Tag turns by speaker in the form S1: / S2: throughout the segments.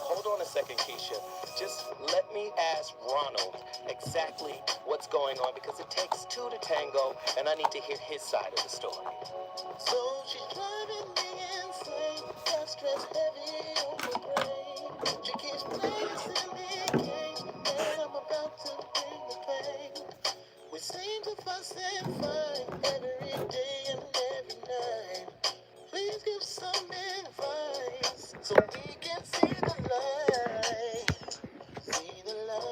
S1: hold on a second, Keisha. Just let me ask Ronald exactly what's going on, because it takes two to tango, and I need to hear his side of the story. So she's driving me insane, got stress heavy on my brain. She keeps playing silly games, and I'm about to bring the pain. We seem to fuss and fight every day and every night. Please give some advice so we can see the light. See the light.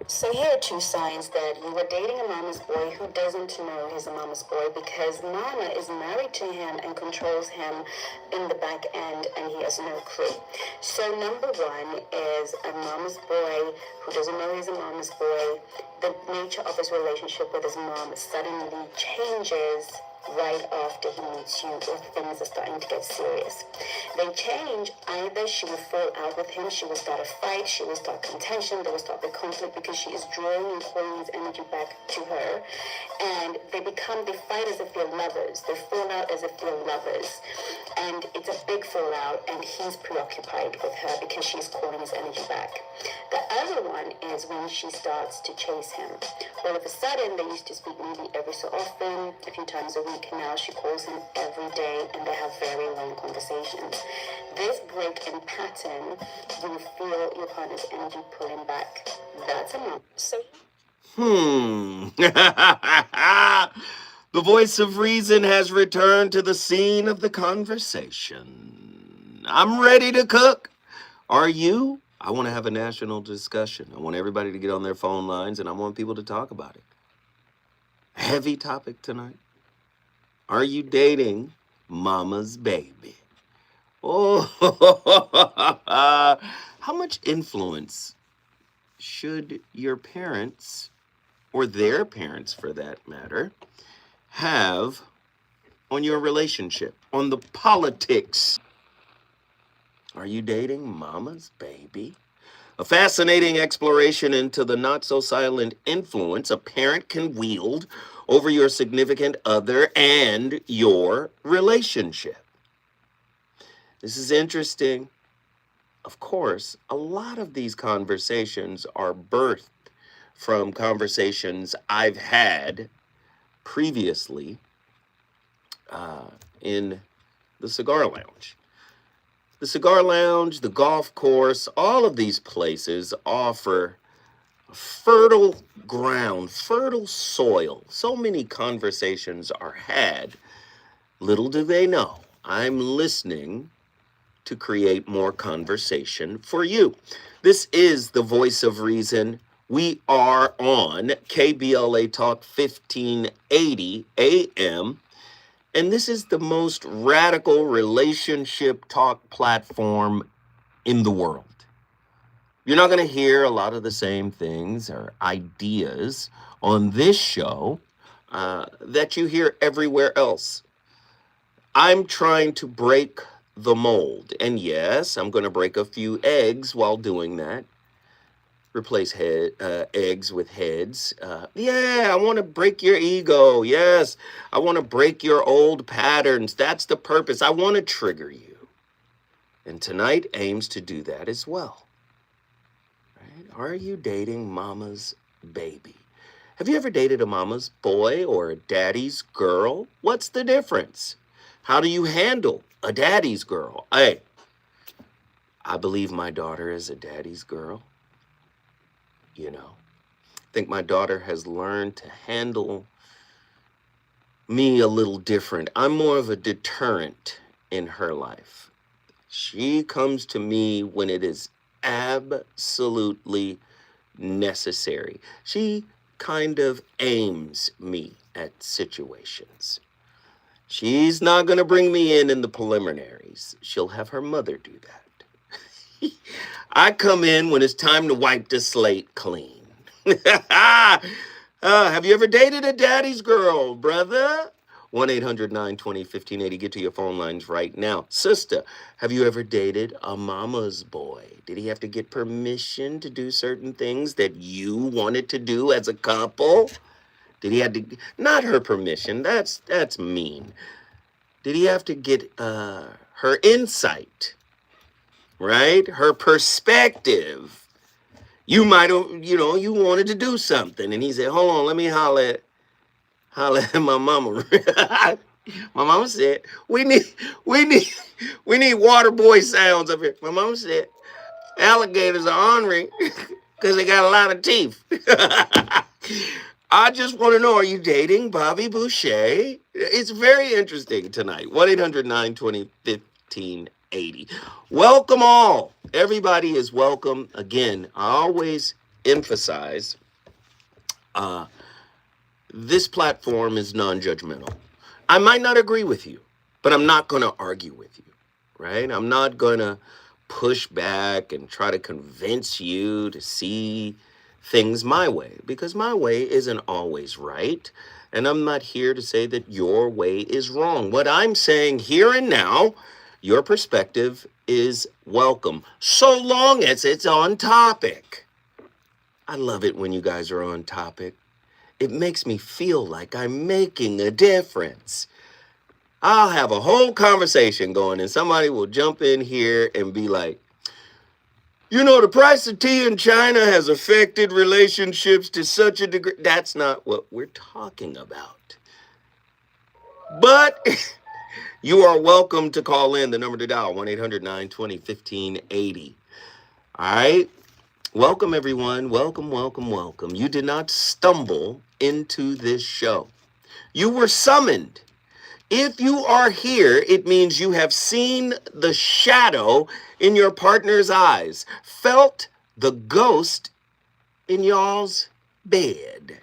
S2: So here are two signs that you were dating a mama's boy who doesn't know he's a mama's boy, because mama is married to him and controls him in the back end, and he has no clue. So number one is a mama's boy who doesn't know he's a mama's boy. The nature of his relationship with his mom suddenly changes right after he meets you, or things are starting to get serious. They change. Either she will fall out with him, she will start a fight, she will start contention, there will start the conflict, because she is drawing and pulling his energy back to her, and they fight as if they're lovers, they fall out as if they're lovers, and it's a big fallout, and he's preoccupied with her because she's calling his energy back. The other one is when she starts to chase him. All of a sudden, they used to speak maybe every so often, a few times a week. Now she calls him every day, and they have very long conversations. This break in pattern, you will feel your partner's energy pulling back. That's a month. So.
S3: The voice of reason has returned to the scene of the conversation. I'm ready to cook. Are you? I want to have a national discussion. I want everybody to get on their phone lines, and I want people to talk about it. Heavy topic tonight. Are you dating mama's baby? Oh, how much influence should your parents, or their parents for that matter, have on your relationship, on the politics? Are you dating mama's baby? A fascinating exploration into the not-so-silent influence a parent can wield over your significant other and your relationship. This is interesting. Of course, a lot of these conversations are birthed from conversations I've had previously in the cigar lounge. The cigar lounge, the golf course, all of these places offer fertile ground, fertile soil. So many conversations are had. Little do they know, I'm listening to create more conversation for you. This is the Voice of Reason. We are on KBLA Talk 1580 AM. And this is the most radical relationship talk platform in the world. You're not going to hear a lot of the same things or ideas on this show that you hear everywhere else. I'm trying to break the mold. And yes, I'm going to break a few eggs while doing that. Replace eggs with heads. Yeah, I want to break your ego. Yes, I want to break your old patterns. That's the purpose. I want to trigger you. And tonight aims to do that as well. Right? Are you dating mama's baby? Have you ever dated a mama's boy or a daddy's girl? What's the difference? How do you handle a daddy's girl? Hey, I believe my daughter is a daddy's girl. I think my daughter has learned to handle me a little different. I'm more of a deterrent in her life. She comes to me when it is absolutely necessary. She kind of aims me at situations. She's not going to bring me in the preliminaries. She'll have her mother do that. I come in when it's time to wipe the slate clean. Have you ever dated a daddy's girl, brother? 1-800-920-1580. Get to your phone lines right now. Sister, have you ever dated a mama's boy? Did he have to get permission to do certain things that you wanted to do as a couple? Did he have to, not her permission, that's mean. Did he have to get her insight, right? Her perspective. You might have, you wanted to do something. And he said, hold on, let me holler at my mama. My mama said, we need water boy sounds up here. My mama said, alligators are ornery because they got a lot of teeth. I just want to know, are you dating Bobby Boucher? It's very interesting tonight. 1-800-920-1580. Welcome all. Everybody is welcome. Again, I always emphasize this platform is non-judgmental. I might not agree with you, but I'm not going to argue with you, right? I'm not going to push back and try to convince you to see things my way, because my way isn't always right. And I'm not here to say that your way is wrong. What I'm saying here and now, your perspective is welcome, so long as it's on topic. I love it when you guys are on topic. It makes me feel like I'm making a difference. I'll have a whole conversation going and somebody will jump in here and be like, the price of tea in China has affected relationships to such a degree. That's not what we're talking about. But you are welcome to call in. The number to dial, 1-800-920-1580. All right. Welcome, everyone. Welcome, welcome, welcome. You did not stumble into this show. You were summoned. If you are here, it means you have seen the shadow in your partner's eyes, felt the ghost in y'all's bed,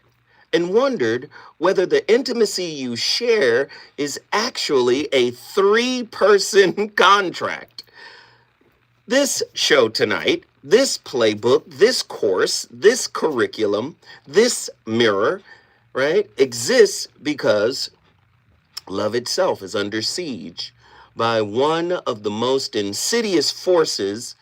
S3: and wondered whether the intimacy you share is actually a 3-person contract. This show tonight, this playbook, this course, this curriculum, this mirror, right, exists because love itself is under siege by one of the most insidious forces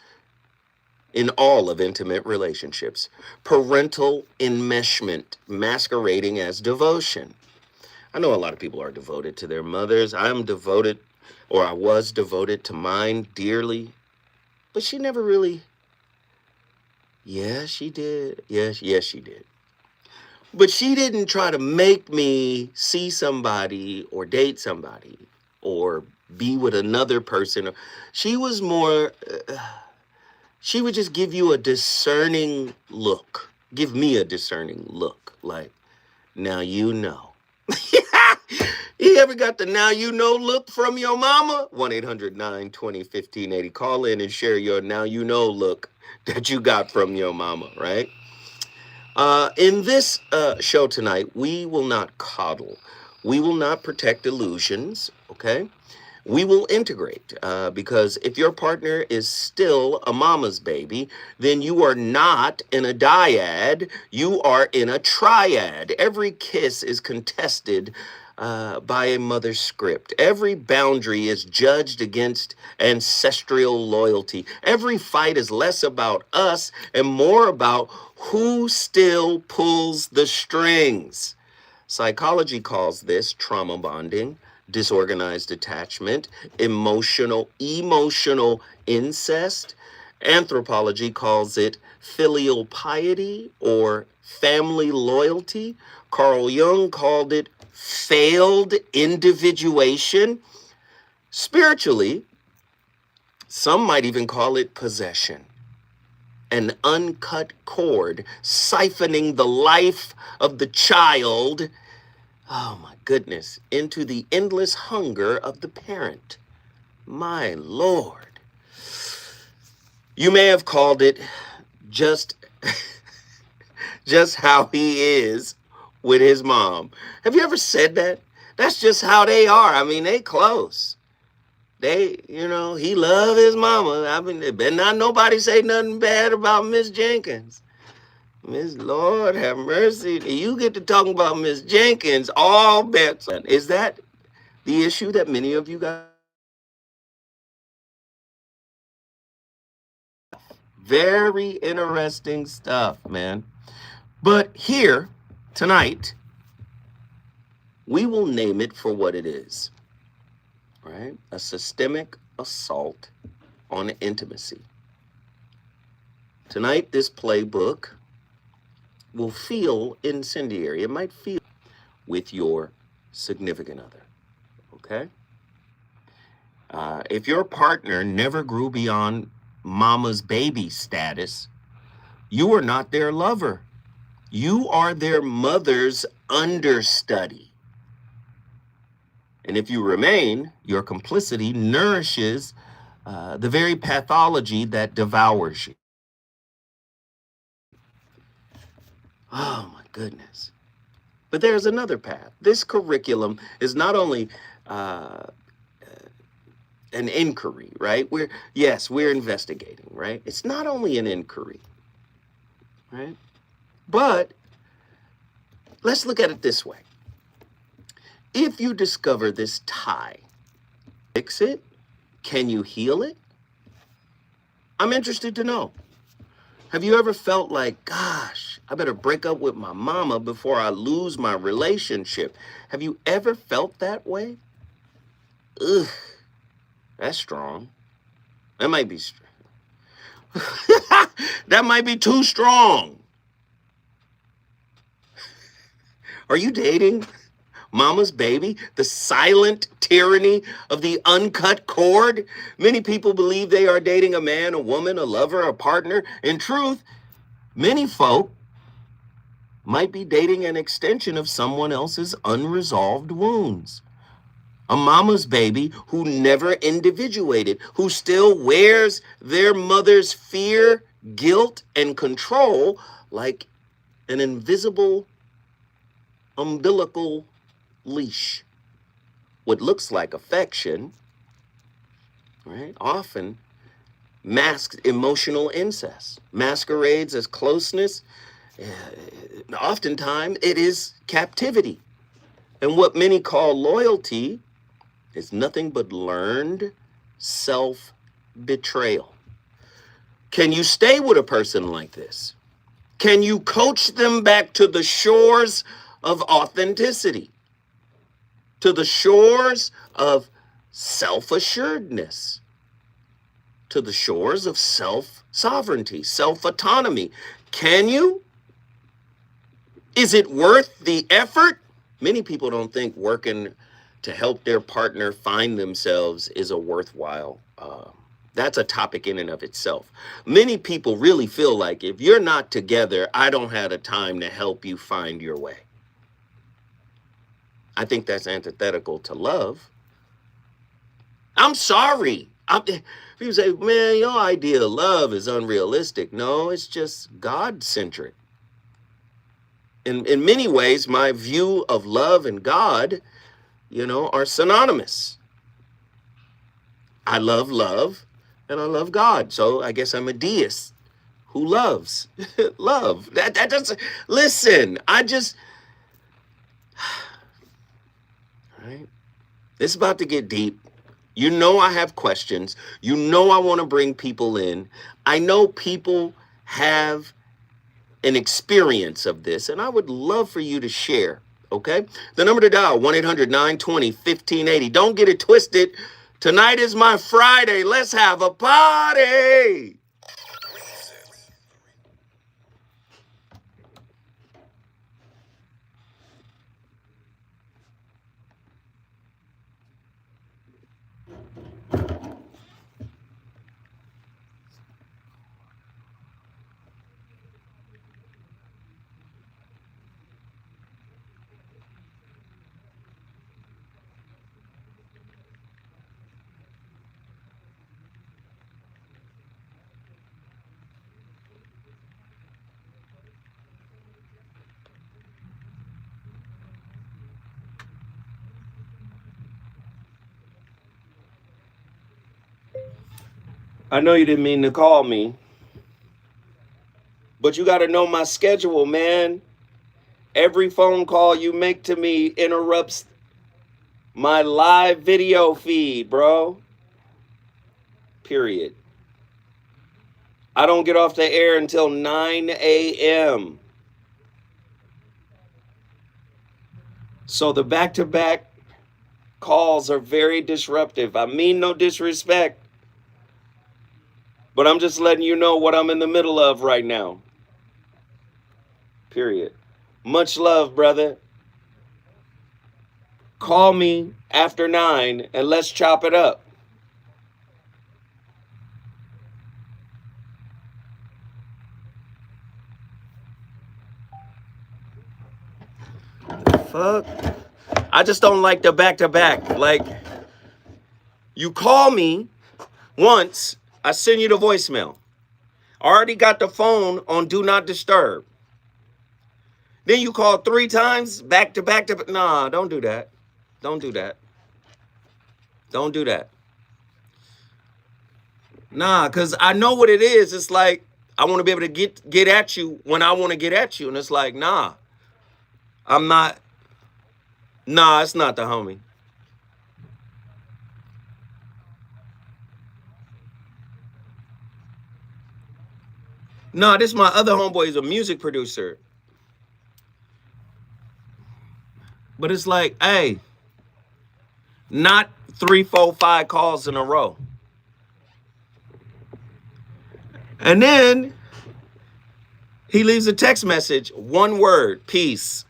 S3: in all of intimate relationships, parental enmeshment, masquerading as devotion. I know a lot of people are devoted to their mothers. I'm devoted, or I was devoted to mine dearly, but she never really, she did. Yes, she did. But she didn't try to make me see somebody or date somebody or be with another person. She was more, she would just give you a discerning look. Give me a discerning look. Like, now you know. You ever got the now you know look from your mama? 1-800-920-1580. Call in and share your now you know look that you got from your mama, right? In this show tonight, we will not coddle. We will not protect illusions, okay? We will integrate, because if your partner is still a mama's baby, then you are not in a dyad, you are in a triad. Every kiss is contested by a mother's script. Every boundary is judged against ancestral loyalty. Every fight is less about us and more about who still pulls the strings. Psychology calls this trauma bonding, disorganized attachment, emotional incest. Anthropology calls it filial piety or family loyalty. Carl Jung called it failed individuation. Spiritually, some might even call it possession. An uncut cord siphoning the life of the child, oh my goodness, into the endless hunger of the parent. My Lord. You may have called it just how he is with his mom. Have you ever said that? That's just how they are. I mean, they close. He love his mama. I mean, there better not nobody say nothing bad about Miss Jenkins. Miss Lord have mercy. You get to talking about Miss Jenkins, all bets. Is that the issue that many of you guys? Very interesting stuff, man. But here, tonight, we will name it for what it is, right? A systemic assault on intimacy. Tonight, this playbook will feel incendiary. It might feel with your significant other, okay? If your partner never grew beyond mama's baby status, you are not their lover. You are their mother's understudy. And if you remain, your complicity nourishes the very pathology that devours you. Oh my goodness. But there's another path. This curriculum is not only an inquiry, right? We're investigating, right? It's not only an inquiry, right? But let's look at it this way. If you discover this tie, fix it? Can you heal it? I'm interested to know. Have you ever felt like, gosh, I better break up with my mama before I lose my relationship? Have you ever felt that way? Ugh, that's strong. That might be that might be too strong. Are you dating mama's baby, the silent tyranny of the uncut cord? Many people believe they are dating a man, a woman, a lover, a partner. In truth, many folk might be dating an extension of someone else's unresolved wounds. A mama's baby who never individuated, who still wears their mother's fear, guilt, and control like an invisible umbilical leash. What looks like affection, right, often masks emotional incest, masquerades as closeness. Oftentimes it is captivity. And what many call loyalty is nothing but learned self-betrayal. Can you stay with a person like this? Can you coach them back to the shores of authenticity, to the shores of self-assuredness, to the shores of self-sovereignty, self-autonomy? Can you? Is it worth the effort? Many people don't think working to help their partner find themselves is a worthwhile, that's a topic in and of itself. Many people really feel like if you're not together, I don't have the time to help you find your way. I think that's antithetical to love. I'm sorry. People say, man, your idea of love is unrealistic. No, it's just God-centric. In many ways, my view of love and God, are synonymous. I love love and I love God. So I guess I'm a deist who loves love. That doesn't, listen, right? It's about to get deep. You know I have questions. You know I want to bring people in. I know people have an experience of this, and I would love for you to share, okay? The number to dial, 1-800-920-1580. Don't get it twisted. Tonight is my Friday. Let's have a party. I know you didn't mean to call me, but you got to know my schedule, man. Every phone call you make to me interrupts my live video feed, bro. Period. I don't get off the air until 9 a.m. So the back-to-back calls are very disruptive. I mean no disrespect, but I'm just letting you know what I'm in the middle of right now. Period. Much love, brother. Call me after 9 and let's chop it up. Fuck. I just don't like the back-to-back. Like, you call me once, I send you the voicemail. Already got the phone on Do Not Disturb. Then you call 3 times back to back to. Nah, don't do that. Don't do that. Don't do that. Nah, because I know what it is. It's like, I want to be able to get at you when I want to get at you. And it's like, nah, I'm not. Nah, it's not the homie. Nah, this my other homeboy is a music producer. But it's like, hey, not 3, 4, 5 calls in a row. And then he leaves a text message, 1 word, peace.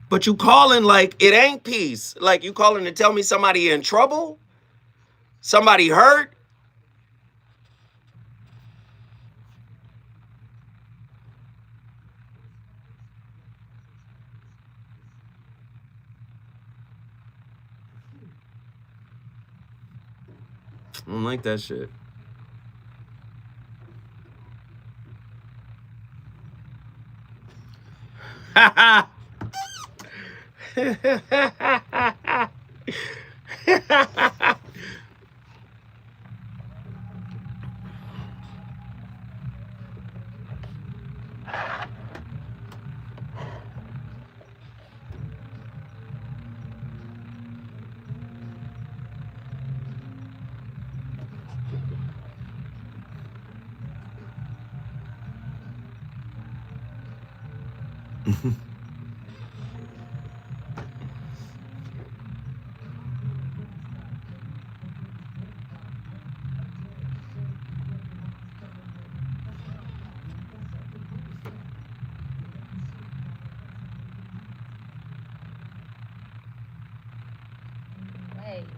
S3: But you calling like it ain't peace. Like you calling to tell me somebody in trouble? Somebody hurt? I don't like that shit. Ha ha!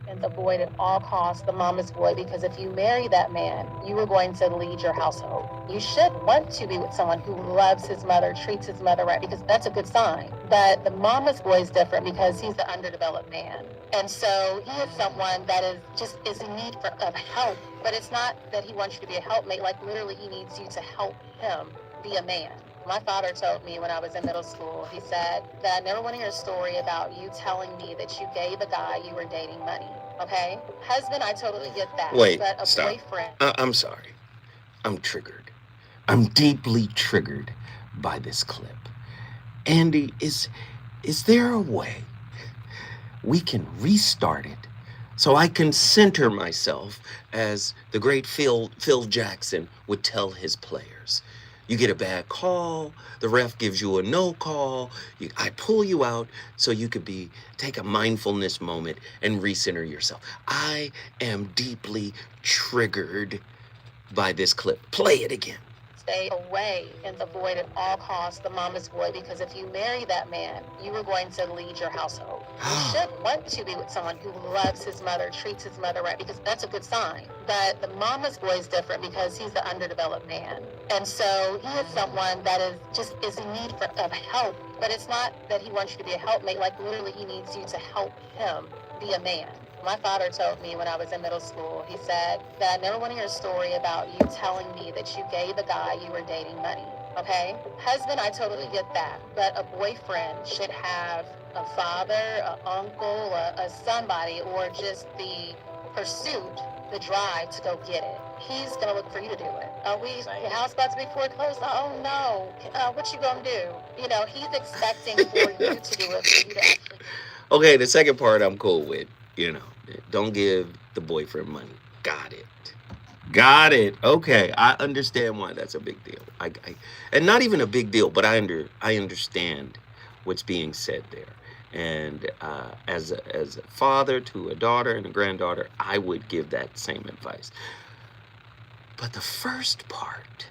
S4: And avoid at all costs the mama's boy, because if you marry that man, you are going to lead your household. You should want to be with someone who loves his mother, treats his mother right, because that's a good sign. But the mama's boy is different because he's the underdeveloped man. And so he is someone that is in need of help. But it's not that he wants you to be a helpmate, like literally he needs you to help him be a man. My father told me when I was in middle school, he said that I never want to hear a story about you telling me that you gave a guy you were dating money. Okay? Husband, I totally get that.
S3: Wait,
S4: but a
S3: stop.
S4: boyfriend.
S3: I'm sorry. I'm triggered. I'm deeply triggered by this clip. Andy, is there a way we can restart it so I can center myself as the great Phil Jackson would tell his players? You get a bad call, the ref gives you a no call, I pull you out so you could take a mindfulness moment and recenter yourself. I am deeply triggered by this clip. Play it again.
S4: Stay away and avoid at all costs the mama's boy, because if you marry that man, you are going to lead your household. You should want to be with someone who loves his mother, treats his mother right, because that's a good sign. But the mama's boy is different because he's the underdeveloped man. And so he is someone that is in need of help. But it's not that he wants you to be a helpmate, like literally he needs you to help him be a man. My father told me when I was in middle school, he said that I never want to hear a story about you telling me that you gave the guy you were dating money, okay? Husband, I totally get that, but a boyfriend should have a father, an uncle, a somebody, or just the pursuit, the drive to go get it. He's going to look for you to do it. Your house about to be foreclosed? Oh, no. What you going to do? You know, he's expecting for you to do it, for you to actually.
S3: Okay, the second part I'm cool with. Don't give the boyfriend money. Got it. Okay, I understand why that's a big deal. And not even a big deal, but I understand what's being said there. And as a father to a daughter and a granddaughter, I would give that same advice. But the first part,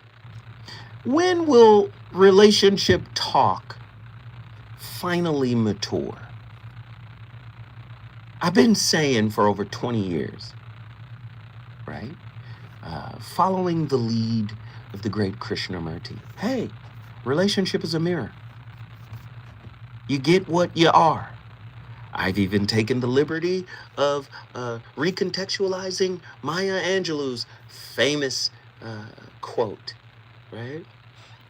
S3: when will relationship talk finally mature? I've been saying for over 20 years, right? Following the lead of the great Krishnamurti. Hey, relationship is a mirror. You get what you are. I've even taken the liberty of recontextualizing Maya Angelou's famous quote, right?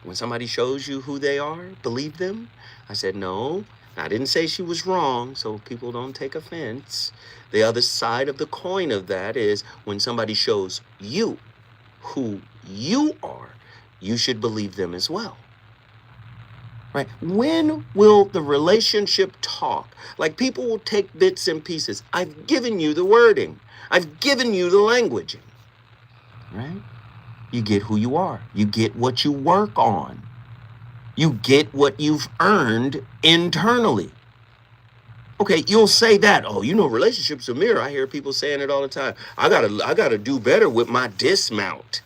S3: When somebody shows you who they are, believe them. I said, no. I didn't say she was wrong, so people don't take offense. The other side of the coin of that is when somebody shows you who you are, you should believe them as well. Right? When will the relationship talk? Like, people will take bits and pieces. I've given you the wording. I've given you the languaging. Right? You get who you are. You get what you work on. You get what you've earned internally. Okay, you'll say that. Oh, relationships are a mirror. I hear people saying it all the time. I gotta do better with my dismount.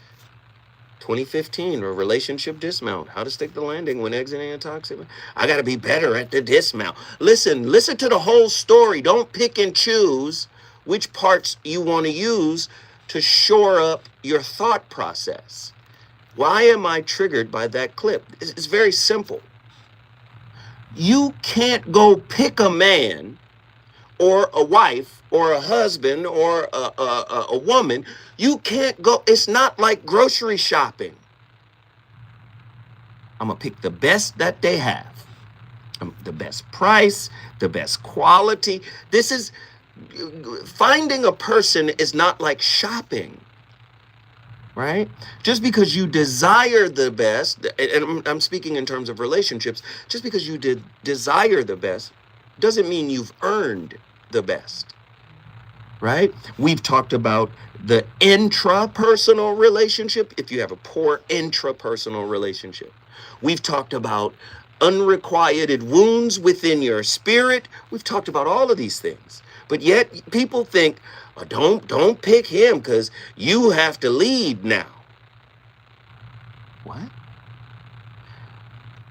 S3: 2015, or relationship dismount. How to stick the landing when exiting a toxic. I gotta be better at the dismount. Listen to the whole story. Don't pick and choose which parts you want to use to shore up your thought process. Why am I triggered by that clip? It's very simple. You can't go pick a man or a wife or a husband or a woman. You can't go. It's not like grocery shopping. I'm going to pick the best that they have. The best price, the best quality. Finding a person is not like shopping. Right? Just because you desire the best, and I'm speaking in terms of relationships, just because you desire the best doesn't mean you've earned the best. Right? We've talked about the intrapersonal relationship, if you have a poor intrapersonal relationship. We've talked about unrequited wounds within your spirit. We've talked about all of these things. But yet people think, oh, don't pick him because you have to lead now. What?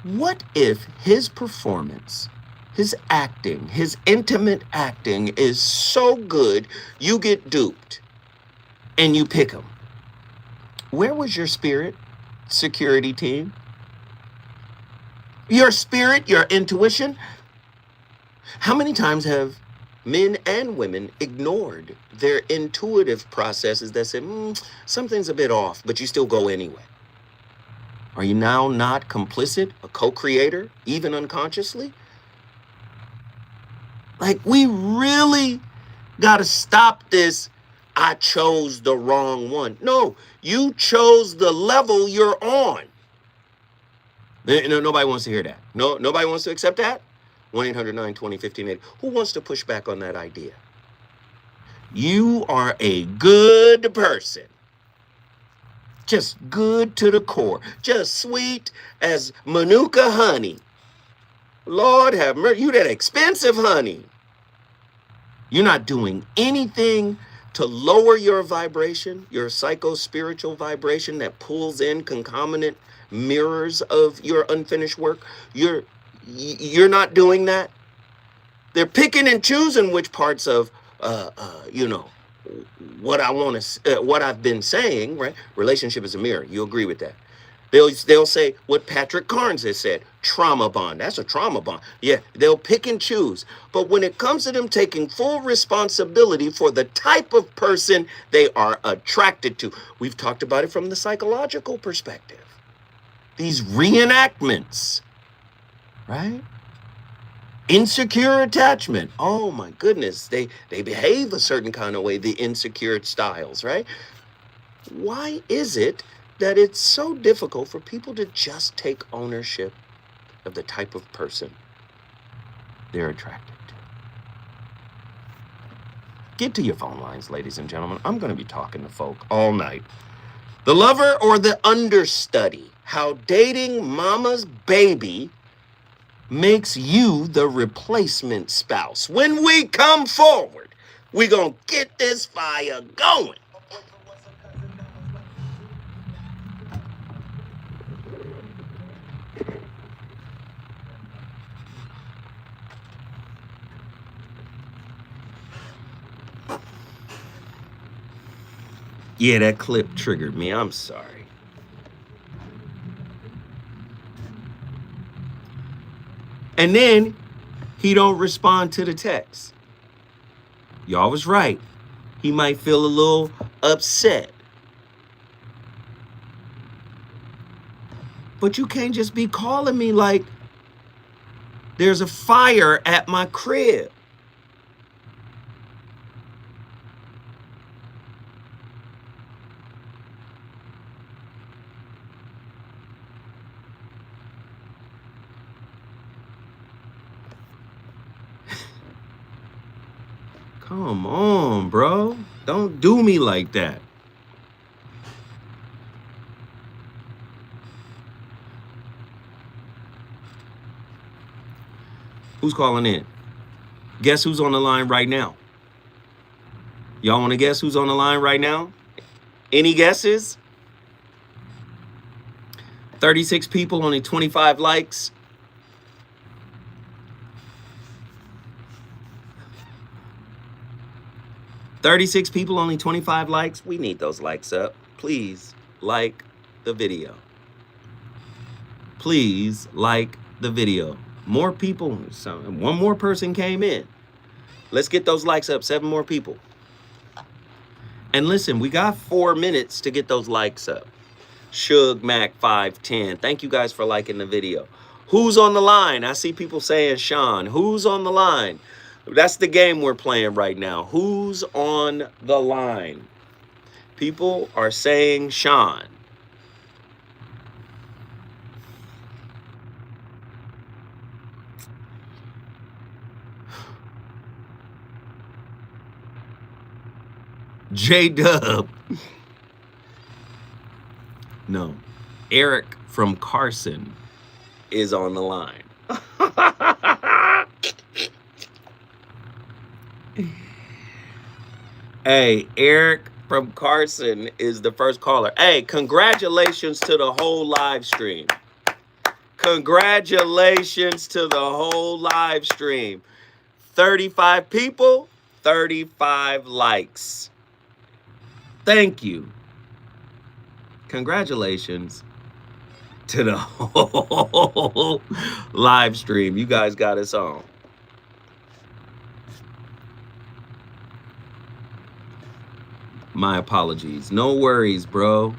S3: What if his performance, his acting, his intimate acting is so good you get duped and you pick him? Where was your spirit, security team? Your spirit, your intuition? How many times have men and women ignored their intuitive processes that said, something's a bit off, but you still go anyway? Are you now not complicit, a co-creator, even unconsciously? Like, we really got to stop this, I chose the wrong one. No, you chose the level you're on. Nobody wants to hear that. No, nobody wants to accept that? 1-800-920-1580. Who wants to push back on that idea? You are a good person. Just good to the core. Just sweet as Manuka honey. Lord have mercy. You that expensive honey. You're not doing anything to lower your vibration, your psycho-spiritual vibration that pulls in concomitant mirrors of your unfinished work. You're not doing that. They're picking and choosing which parts of, what I want to, what I've been saying, right? Relationship is a mirror. You agree with that? They'll say what Patrick Carnes has said, trauma bond. That's a trauma bond. Yeah, they'll pick and choose. But when it comes to them taking full responsibility for the type of person they are attracted to, we've talked about it from the psychological perspective. These reenactments, right? Insecure attachment. Oh my goodness. They behave a certain kind of way, the insecure styles, right? Why is it that it's so difficult for people to just take ownership of the type of person they're attracted to? Get to your phone lines, ladies and gentlemen. I'm going to be talking to folk all night. The lover or the understudy? How dating mama's baby makes you the replacement spouse. When we come forward, we're going to get this fire going. Yeah, that clip triggered me. I'm sorry. And then he don't respond to the text. Y'all was right. He might feel a little upset. But you can't just be calling me like there's a fire at my crib. Come on, bro. Don't do me like that. Who's calling in? Guess who's on the line right now? Y'all want to guess who's on the line right now? Any guesses? 36 people, only 25 likes. $36 people, only 25 likes. We need those likes up. Please like the video. Please like the video. More people. One more person came in. Let's get those likes up. 7 more people. And listen, we got 4 minutes to get those likes up. Suge Mac 510. Thank you guys for liking the video. Who's on the line? I see people saying Sean. Who's on the line? That's the game we're playing right now. Who's on the line? People are saying Sean. J-Dub. No. Eric from Carson is on the line. Hey, Eric from Carson is the first caller. Hey, congratulations to the whole live stream. Congratulations to the whole live stream. 35 people, 35 likes. Thank you. Congratulations to the whole live stream. You guys got us on. My apologies. No worries, bro.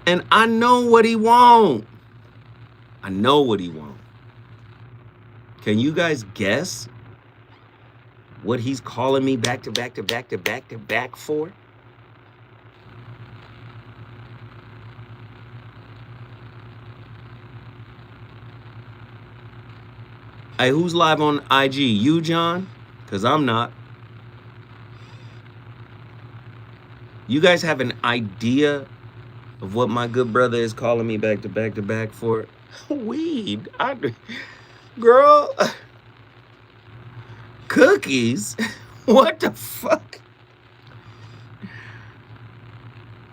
S3: And I know what he want. I know what he want. Can you guys guess what he's calling me back to back for? Hey, who's live on IG? You, John? Because I'm not. You guys have an idea of what my good brother is calling me back to back to back for? Weed. Girl, cookies? What the fuck?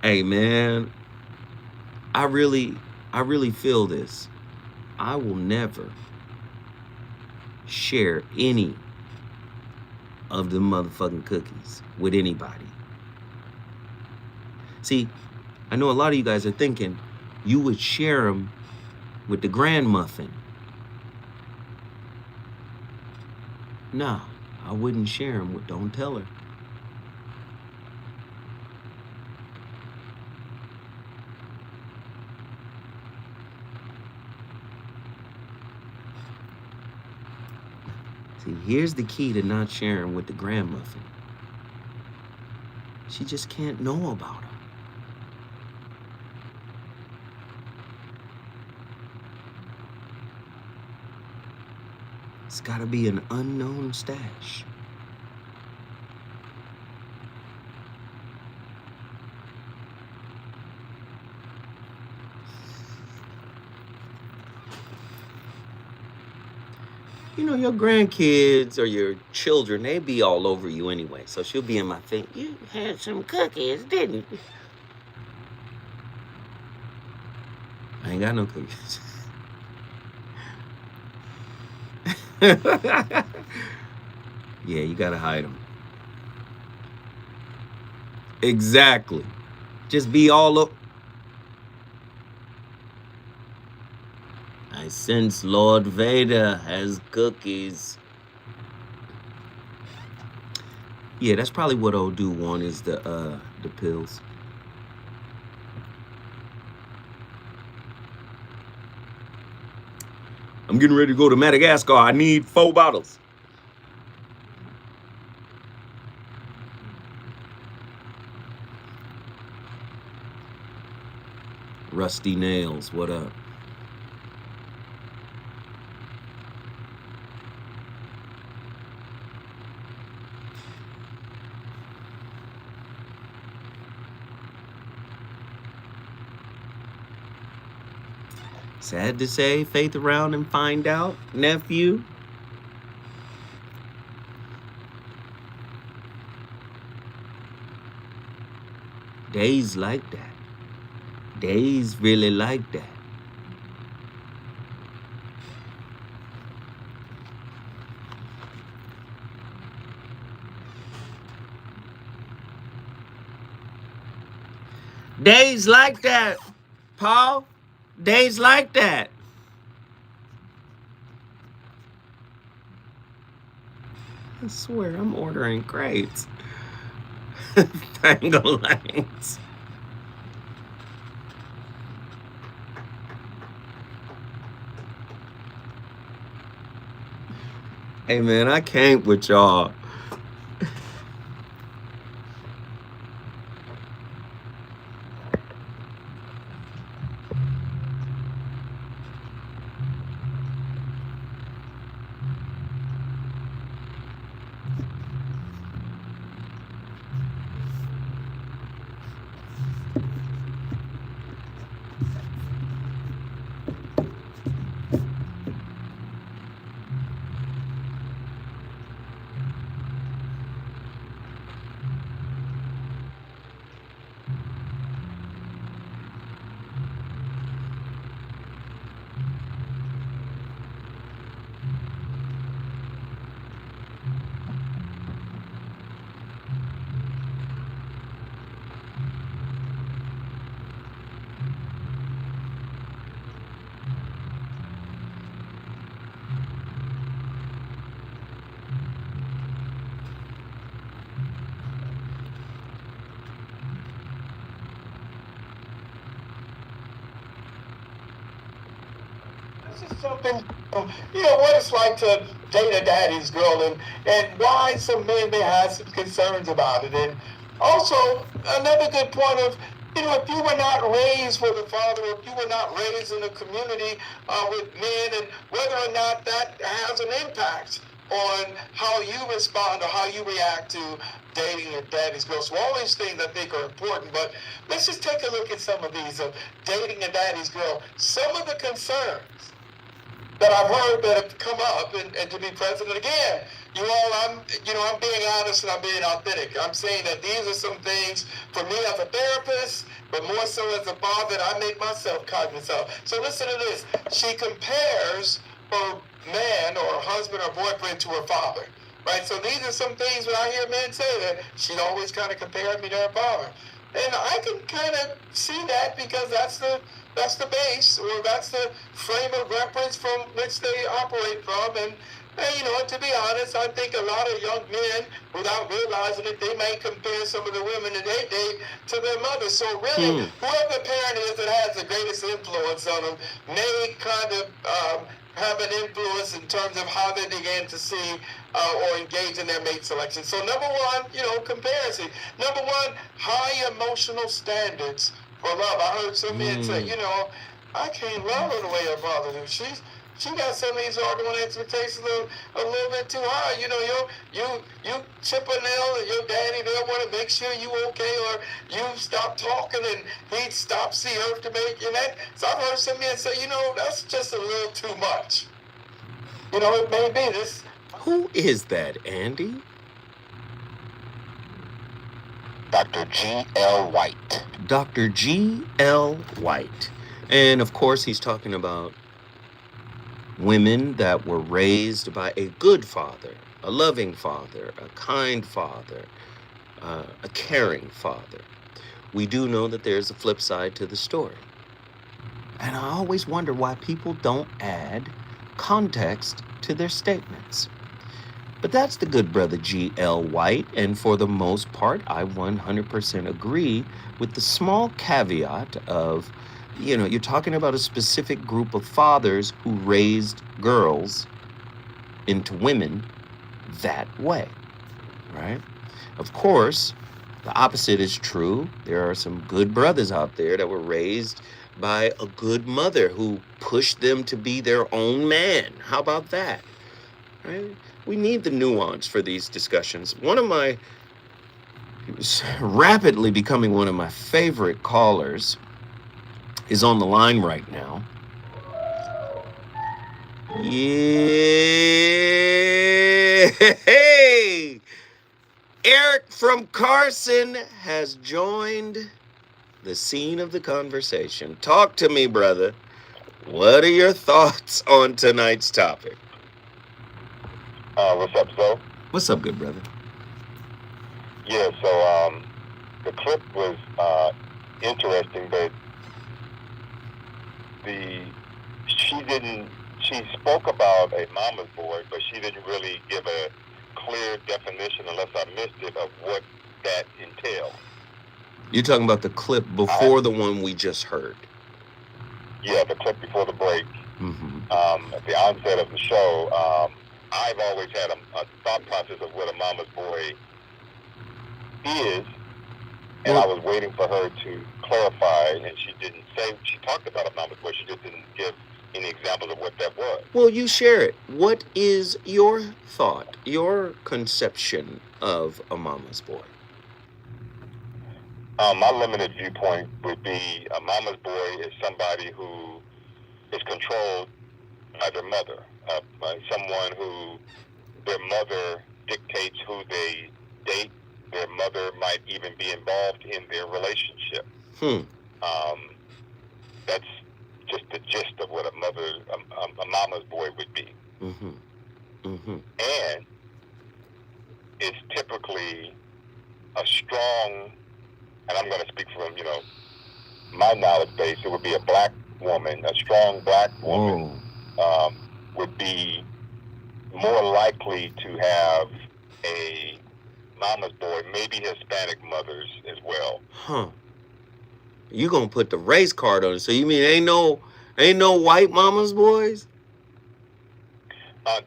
S3: Hey, man, I really feel this. I will never share any of the motherfucking cookies with anybody. See, I know a lot of you guys are thinking you would share them with the grand muffin. Nah, I wouldn't share them with Don't Tell Her. See, here's the key to not sharing with the grand muffin. She just can't know about them. It's gotta be an unknown stash. You know, your grandkids or your children, they be all over you anyway. So she'll be in my thing. You had some cookies, didn't you? I ain't got no cookies. Yeah, you gotta hide them. Exactly. Just be all up. I sense Lord Vader has cookies. Yeah, that's probably what I'll do. One is the pills. I'm getting ready to go to Madagascar. I need 4 bottles. Rusty Nails, what up? Sad to say, faith around and find out, nephew. Days like that. Days really like that. Days like that, Paul. Days like that. I swear I'm ordering crates. Pangolines. Hey man, I can't with y'all.
S1: This is something, what it's like to date a daddy's girl and why some men may have some concerns about it. And also, another good point of,
S5: if you were not raised with a father, if you were not raised in a community with men, and whether or not that has an impact on how you respond or how you react to dating your daddy's girl. So all these things I think are important, but let's just take a look at some of these of dating a daddy's girl. Some of the concerns that I've heard that have come up, and to be present again, I'm being honest and I'm being authentic. I'm saying that these are some things for me as a therapist, but more so as a father that I make myself cognizant of. So listen to this. She compares her man or her husband or boyfriend to her father. Right? So these are some things when I hear men say that she'd always kind of compare me to her father. And I can kind of see that because that's the base, or that's the frame of reference from which they operate from. And to be honest, I think a lot of young men, without realizing it, they may compare some of the women that they date to their mothers. So really, whoever the parent is that has the greatest influence on them may kind of have an influence in terms of how they begin to see or engage in their mate selection. So number one, comparison. Number one, high emotional standards for love. I heard some men say, I can't love her the way her father do. She got some of these argument expectations a little bit too high. You chip a nail and your daddy they'll want to make sure you okay, or you stop talking and he stops the earth to make you that. So I've heard some men say, that's just a little too much. It may be this.
S3: Who is that, Andy?
S5: Dr. G.L. White.
S3: Dr. G.L. White. And of course, he's talking about women that were raised by a good father, a loving father, a kind father, a caring father. We do know that there's a flip side to the story. And I always wonder why people don't add context to their statements. But that's the good brother G.L. White, and for the most part, I 100% agree with the small caveat of, you're talking about a specific group of fathers who raised girls into women that way, right? Of course, the opposite is true. There are some good brothers out there that were raised by a good mother who pushed them to be their own man. How about that? Right? We need the nuance for these discussions. He was rapidly becoming one of my favorite callers, is on the line right now. Yeah. Hey! Eric from Carson has joined the scene of the conversation. Talk to me, brother. What are your thoughts on tonight's topic?
S5: What's up, Zoe?
S3: What's up, good brother?
S5: Yeah, so the clip was interesting, but she spoke about a mama's boy, but she didn't really give a clear definition, unless I missed it, of what that entailed.
S3: You're talking about the clip before the one we just heard?
S5: Yeah, the clip before the break.
S3: Mm-hmm.
S5: At the onset of the show, I've always had a thought process of what a mama's boy is, and I was waiting for her to clarify, and she didn't say. She talked about a mama's boy, she just didn't give any examples of what that was.
S3: Well, you share it. What is your thought, your conception of a mama's boy?
S5: My limited viewpoint would be a mama's boy is somebody who is controlled by their mother, by someone who their mother dictates who they date. Their mother might even be involved in their relationship. That's just the gist of what a mama's boy would be.
S3: Mm-hmm. Mm-hmm.
S5: And it's typically a strong, and I'm going to speak from, my knowledge base, it would be a black woman, a strong black woman, would be more likely to have a mama's boy, maybe Hispanic mothers as well.
S3: Huh. You gonna put the race card on it? So you mean ain't no white mama's boys?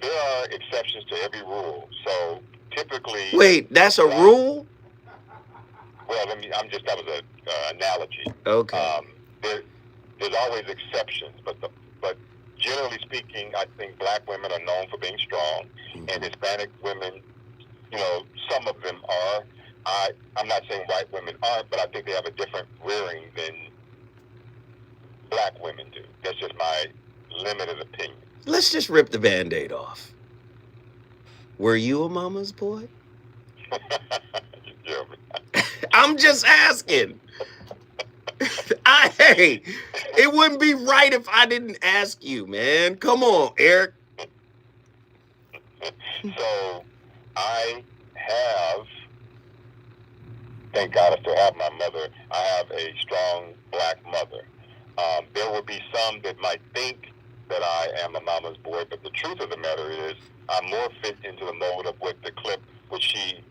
S5: There are exceptions to every rule. So typically,
S3: wait, that's a rule?
S6: Well, that was a analogy.
S3: Okay.
S6: There's always exceptions, but generally speaking, I think black women are known for being strong, and Hispanic women, some of them are. I'm not saying white women aren't, but I think they have a different rearing than black women do. That's just my limited opinion.
S3: Let's just rip the Band-Aid off. Were you a mama's boy? I'm just asking. Hey, it wouldn't be right if I didn't ask you, man. Come on, Eric.
S6: So, I have, thank God I still have my mother. I have a strong black mother. There will be some that might think that I am a mama's boy, but the truth of the matter is I'm more fit into the mold of what the clip, which she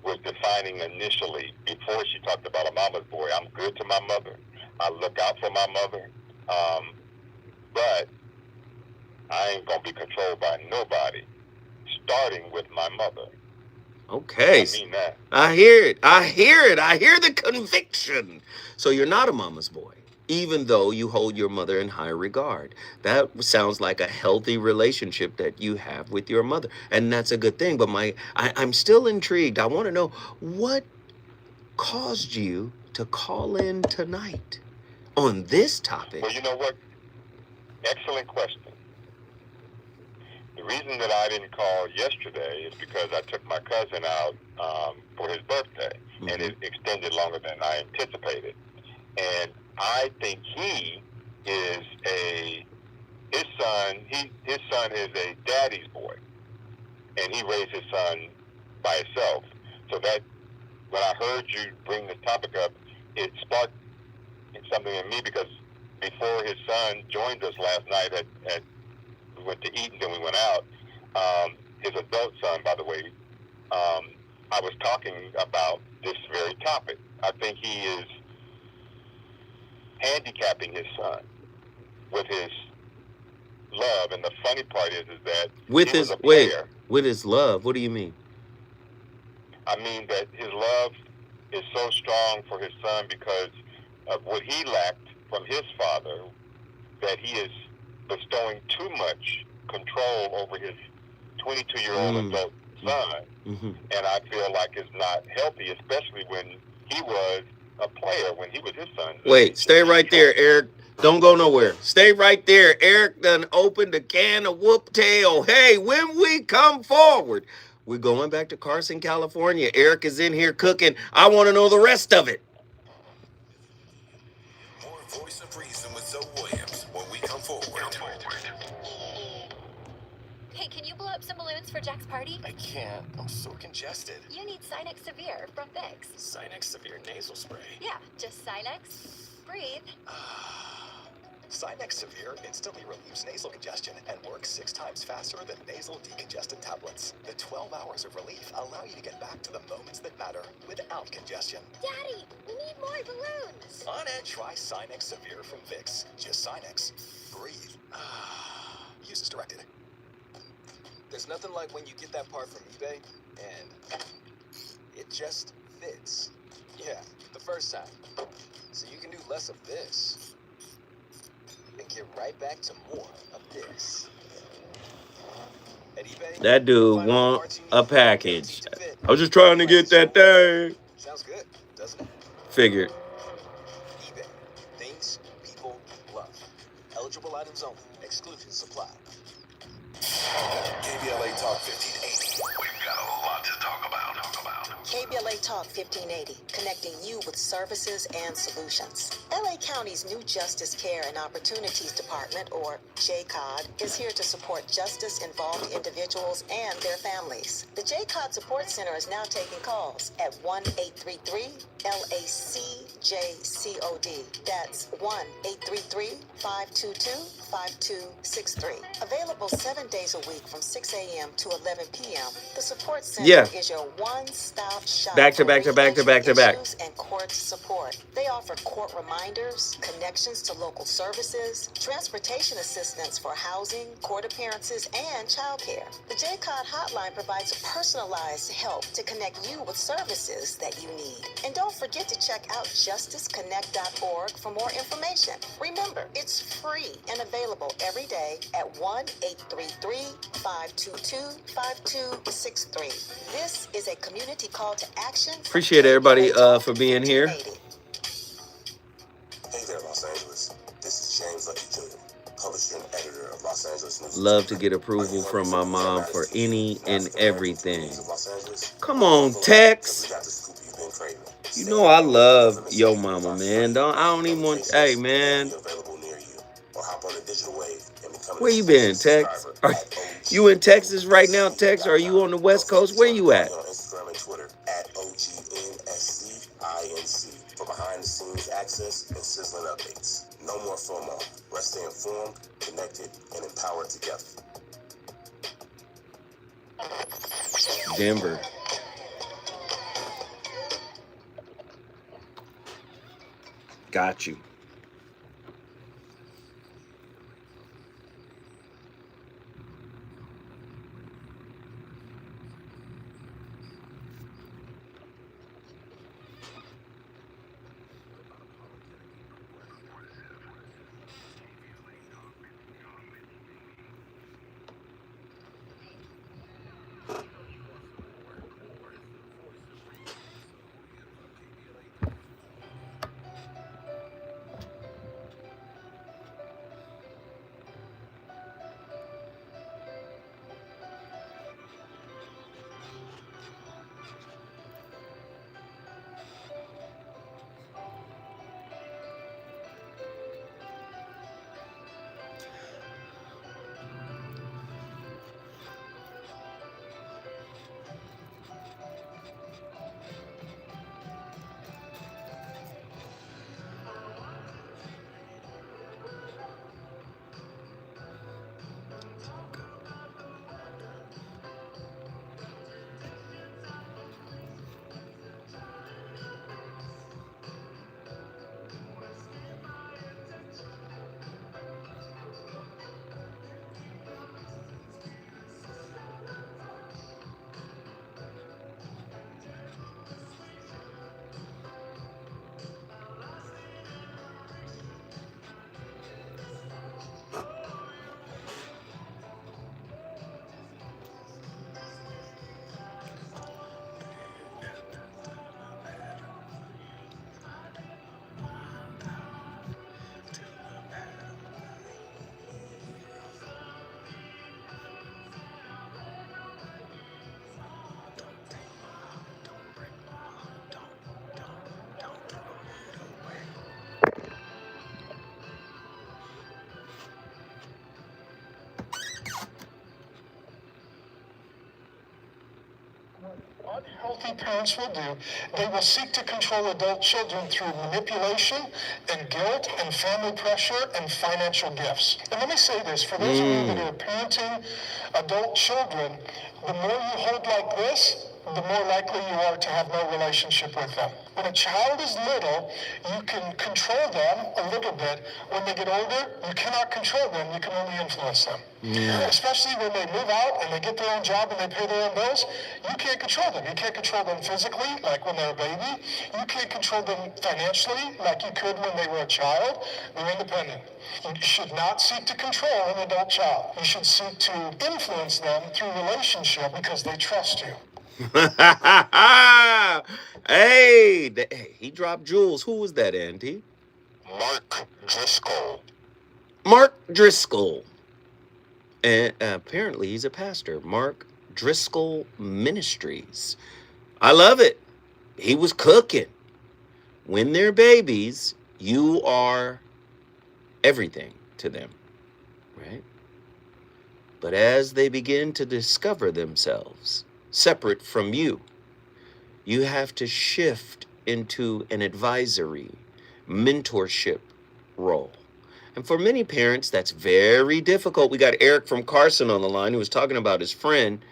S6: was defining initially before she talked about a mama's boy. I'm good to my mother. I look out for my mother. But I ain't going to be controlled by nobody, starting with my mother.
S3: Okay.
S6: I mean that.
S3: I hear it. I hear the conviction. So you're not a mama's boy, even though you hold your mother in high regard. That sounds like a healthy relationship that you have with your mother. And that's a good thing. But I'm still intrigued. I want to know what caused you to call in tonight on this topic.
S6: Well, you know what? Excellent question. The reason that I didn't call yesterday is because I took my cousin out for his birthday, and it extended longer than I anticipated. And I think his son is a daddy's boy, and he raised his son by himself. So that when I heard you bring this topic up, it sparked something in me, because before his son joined us last night we went to eat and then we went out. His adult son, by the way, I was talking about this very topic. I think he is handicapping his son with his love, and the funny part is that
S3: with his love. What do you mean?
S6: I mean that his love is so strong for his son because of what he lacked from his father, that he is bestowing too much control over his 22-year-old adult son. And I feel like it's not healthy, especially when he was a player, when he was his son.
S3: Wait, stay right there, Eric. Don't go nowhere. Stay right there. Eric done opened a can of whoop tail. Hey, when we come forward, we're going back to Carson, California. Eric is in here cooking. I want to know the rest of it.
S7: More Voice of Reason with Zoe Williams when we come forward.
S8: Hey, can you blow up some balloons for Jack's party?
S7: I can't. I'm so congested.
S8: You need Sinex Severe from Vicks.
S7: Sinex Severe nasal spray.
S8: Yeah, just Sinex. Breathe.
S7: Sinex Severe instantly relieves nasal congestion and works 6 times faster than nasal decongestant tablets. The 12 hours of relief allow you to get back to the moments that matter without congestion.
S8: Daddy, we need more balloons.
S7: On it. Try Sinex Severe from Vicks. Just Sinex. Breathe. Use as directed. There's nothing like when you get that part from eBay and it just fits. Yeah, the first time. So you can do less of this and get right back to more of this. At eBay,
S3: that dude want a package. I was just trying to get that thing.
S7: Sounds good, doesn't it?
S3: Figured.
S7: eBay. Things people love. Eligible items only. Exclusions apply. KBLA Talk 1580. We've got a lot to talk about.
S9: KBLA Talk 1580, connecting you with services and solutions. LA County's new Justice Care and Opportunities Department, or JCOD, is here to support justice-involved individuals and their families. The JCOD Support Center is now taking calls at 1-833-LACJCOD. That's 1-833-522-5263. Available 7 days a week from 6 a.m. to 11 p.m. The Support Center is your one-stop one-stop shop
S3: Back to
S9: for
S3: back to back to back to back.
S9: issues and court support. They offer court reminders, connections to local services, transportation assistance for housing, court appearances, and childcare. The JCOD hotline provides personalized help to connect you with services that you need. And don't forget to check out justiceconnect.org for more information. Remember, it's free and available every day at 1-833-522-5263. This is a community call to action.
S3: Appreciate everybody for being here.
S10: Hey there, Los Angeles. This is James Lucky Jr., publisher and editor of Los Angeles News.
S3: Love to get approval from my mom for any and everything. Come on, Tex. You know I love yo mama, man. I don't even want. Hey, man. Where you been, Tex? Are you in Texas right now, Tex? Or are you on the West Coast? Where you at?
S10: On Instagram and Twitter at OGNSCINC for behind-the-scenes access and sizzling updates. No more FOMO. Let's stay informed, connected, and empowered together.
S3: Denver. Got you.
S5: Unhealthy parents will do, they will seek to control adult children through manipulation and guilt and family pressure and financial gifts. And let me say this, for those of you that are parenting adult children, the more you hold like this, the more likely you are to have no relationship with them. When a child is little, you can control them a little bit. When they get older, you cannot control them, you can only influence them. Especially when they move out and they get their own job and they pay their own bills, you can't control them. You can't control them physically, like when they're a baby. You can't control them financially, like you could when they were a child. They're independent. You should not seek to control an adult child. You should seek to influence them through relationship because they trust you.
S3: Hey, he dropped jewels. Who was that, Andy?
S6: Mark Driscoll.
S3: Mark Driscoll. And apparently he's a pastor. Mark Driscoll Ministries. I love it. He was cooking. When they're babies, you are everything to them, right? But as they begin to discover themselves separate from you, you have to shift into an advisory, mentorship role. And for many parents, that's very difficult. We got Eric from Carson on the line who was talking about his friend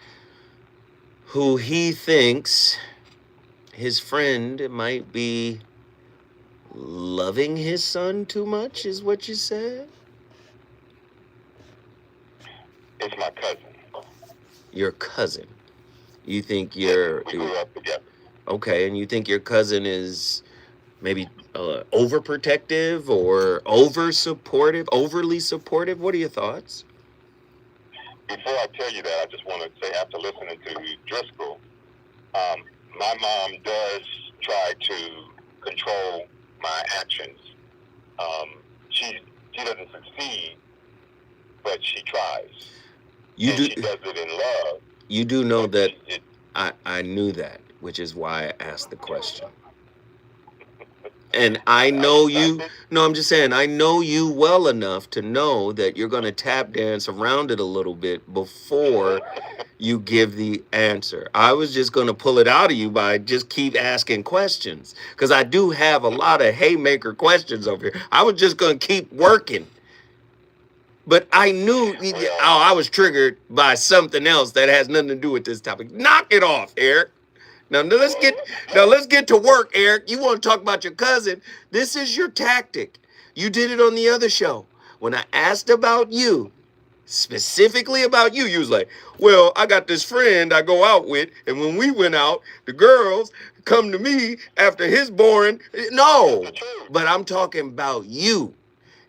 S3: who he thinks his friend might be loving his son too much, is what you said?
S6: It's my cousin.
S3: Your cousin. You think
S6: We grew up together.
S3: okay, and you think your cousin is maybe overprotective or overly supportive? What are your thoughts?
S6: Before I tell you that, I just want to say, after listening to Driscoll, my mom does try to control my actions. She doesn't succeed, but she tries.
S3: She does
S6: it in love.
S3: You do know that I knew that, which is why I asked the question. And I know you. No, I'm just saying, I know you well enough to know that you're going to tap dance around it a little bit before you give the answer. I was just going to pull it out of you by just keep asking questions, because I do have a lot of haymaker questions over here. I was just going to keep working. But I knew, I was triggered by something else that has nothing to do with this topic. Knock it off, Eric. Now let's get to work, Eric. You want to talk about your cousin? This is your tactic. You did it on the other show. When I asked about you, specifically about you, you was like, well, I got this friend I go out with, and when we went out, the girls come to me after his boring. No, but I'm talking about you.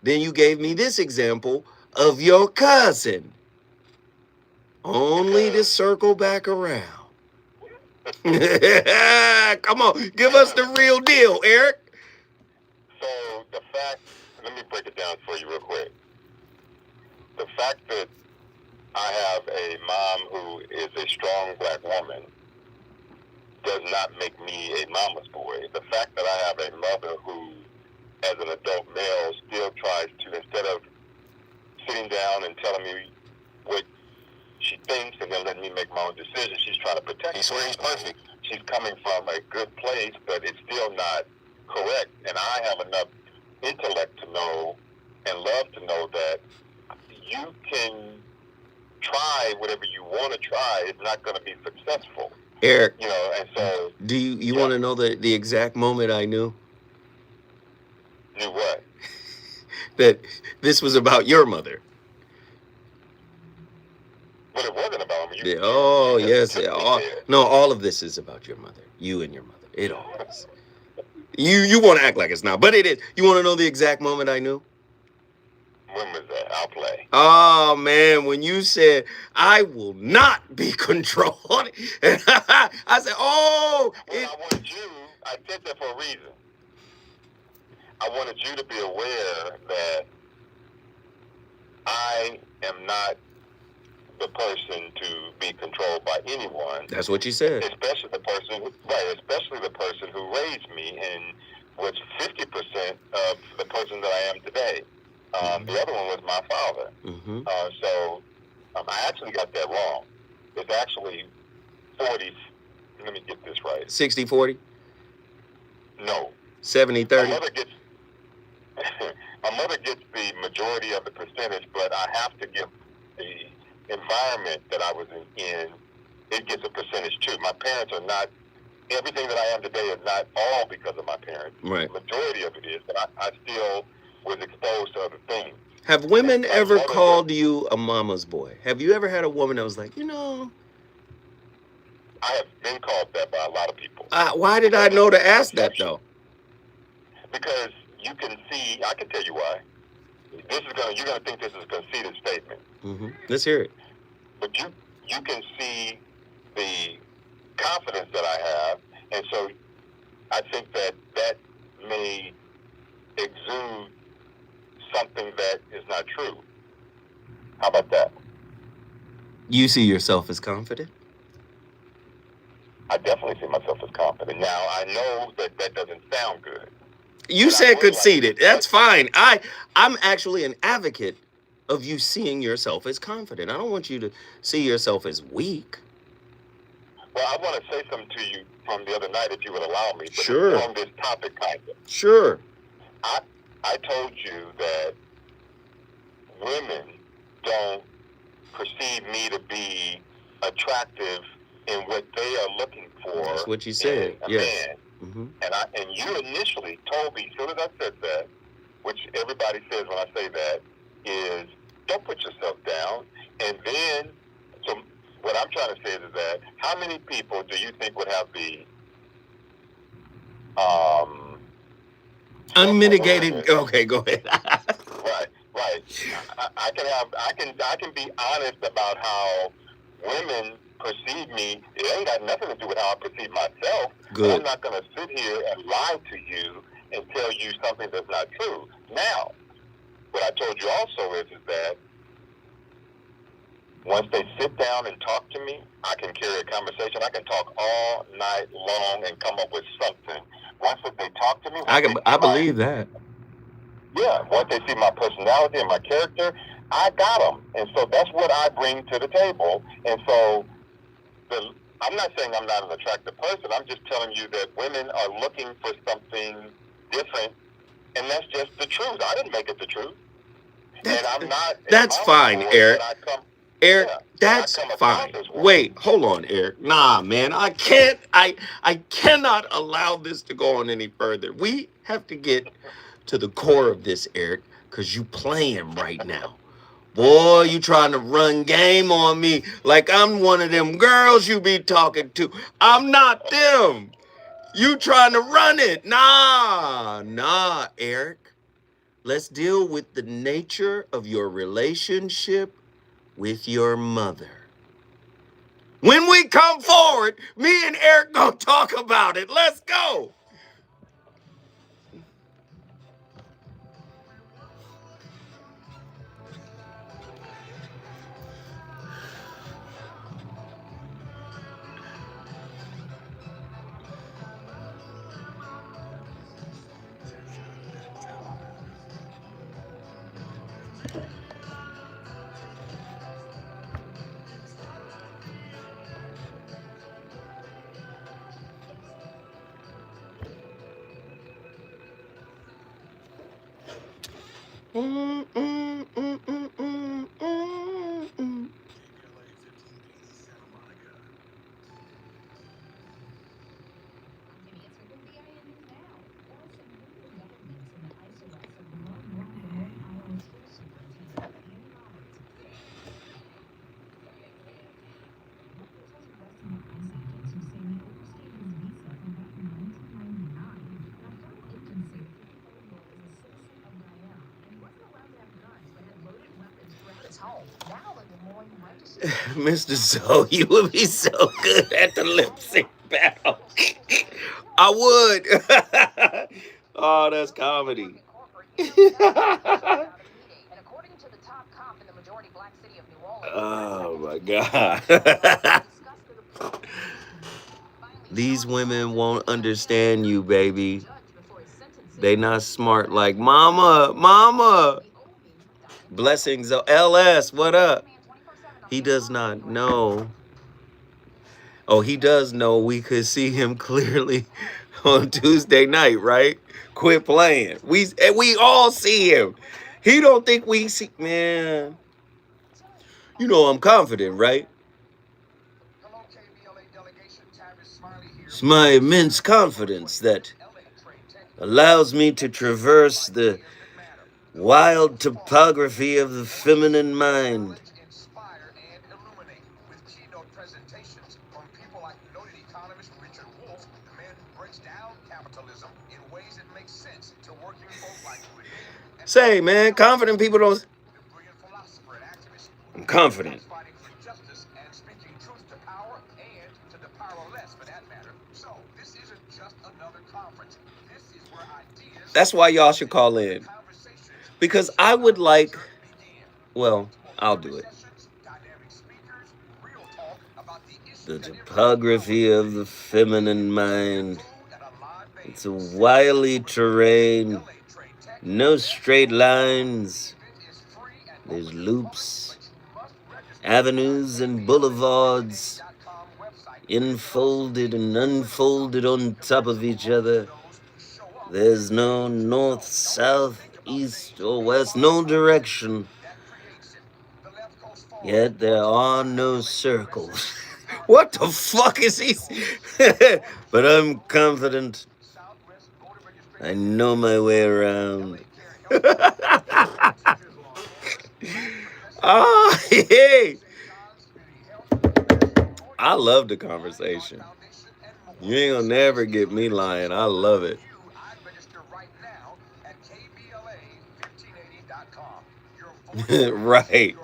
S3: Then you gave me this example of your cousin. Only to circle back around. Come on, give us the real deal, Eric.
S6: So the fact, let me break it down for you real quick. The fact that I have a mom who is a strong black woman does not make me a mama's boy. The fact that I have a mother who, as an adult male, still tries to, instead of sitting down and telling me what she thinks and then letting me make my own decisions, she's trying to protect me. He swears he's perfect. She's coming from a good place, but it's still not correct. And I have enough intellect to know and love to know that you can try whatever you want to try. It's not going to be successful.
S3: Eric,
S6: and so...
S3: Do you want to know the exact moment I knew?
S6: Knew what?
S3: That this was about your mother.
S6: But it wasn't about me.
S3: Yes. All of this is about your mother. You and your mother. It all is. You want to act like it's not, but it is. You want to know the exact moment I knew?
S6: When was that? I'll play.
S3: Oh, man, when you said, I will not be controlled. And I said,
S6: I wanted you, I did that for a reason. I wanted you to be aware that I am not the person to be controlled by anyone.
S3: That's what you said.
S6: Especially the person who raised me and was 50% of the person that I am today. The other one was my father.
S3: Mm-hmm.
S6: So I actually got that wrong. It's actually 40. Let me get this right.
S3: 60-40?
S6: No.
S3: 70-30?
S6: My mother gets the majority of the percentage, but I have to give the environment that I was in, it gets a percentage too. My parents are not, everything that I am today is not all because of my parents.
S3: Right.
S6: The majority of it is, but I still was exposed to other things.
S3: Have women ever called you a mama's boy? Have you ever had a woman that was like,
S6: I have been called that by a lot of people.
S3: Why did I know to ask that though?
S6: Because you can see, I can tell you why. You're gonna think this is a conceited statement.
S3: Mm-hmm. Let's hear it.
S6: But you can see the confidence that I have, and so I think that may exude something that is not true. How about that?
S3: You see yourself as confident?
S6: I definitely see myself as confident. Now, I know that doesn't sound good.
S3: You said conceited. That's fine. I'm actually an advocate of you seeing yourself as confident. I don't want you to see yourself as weak.
S6: Well, I want to say something to you from the other night, if you would allow me. But
S3: sure.
S6: It's on this topic, kind of.
S3: Sure.
S6: I told you that women don't perceive me to be attractive in what they are looking for.
S3: That's what you said.
S6: In a
S3: Yes.
S6: man.
S3: Mm-hmm.
S6: And you initially told me, as soon as I said that, which everybody says when I say that, is don't put yourself down. And then, so what I'm trying to say is that how many people do you think would have the
S3: unmitigated? Okay, go ahead.
S6: Right. I can be honest about how women perceive me. It ain't got nothing to do with how I perceive myself.
S3: Good.
S6: But I'm not going to sit here and lie to you and tell you something that's not true. Now, what I told you also is that once they sit down and talk to me, I can carry a conversation. I can talk all night long and come up with something. Once they talk to me,
S3: I believe that.
S6: Yeah, once they see my personality and my character, I got them. And so that's what I bring to the table. And so I'm not saying I'm not an attractive person. I'm just telling you that women are looking for something different. And that's just the truth. I didn't make it the truth. And I'm not.
S3: That's fine, Eric. Eric,
S6: Yeah,
S3: that's fine. Wait, hold on, Eric. Nah, man, I cannot allow this to go on any further. We have to get to the core of this, Eric, because you playing right now. Boy, you trying to run game on me like I'm one of them girls you be talking to. I'm not them. You trying to run it. Nah, Eric. Let's deal with the nature of your relationship with your mother. When we come forward, me and Eric gonna talk about it. Let's go. Mr. So, you would be so good at the lip sync battle. I would. Oh, that's comedy. Oh my God. These women won't understand you, baby. They not smart like mama. Blessings, LS, what up? He does not know. Oh, he does know we could see him clearly on Tuesday night, right? Quit playing. We all see him. He don't think we see, man. You know I'm confident, right? It's my immense confidence that allows me to traverse the wild topography of the feminine mind. Say, man, confident people don't. I'm confident. That's why y'all should call in. Because I would like, well, I'll do it. The topography of the feminine mind. It's a wily terrain. No straight lines. There's loops, avenues, and boulevards, enfolded and unfolded on top of each other. There's no north, south, east, or west, no direction. Yet there are no circles. What the fuck is he? But I'm confident. I know my way around. Ah, hey. I love the conversation. You ain't gonna never get me lying. I love it. Right.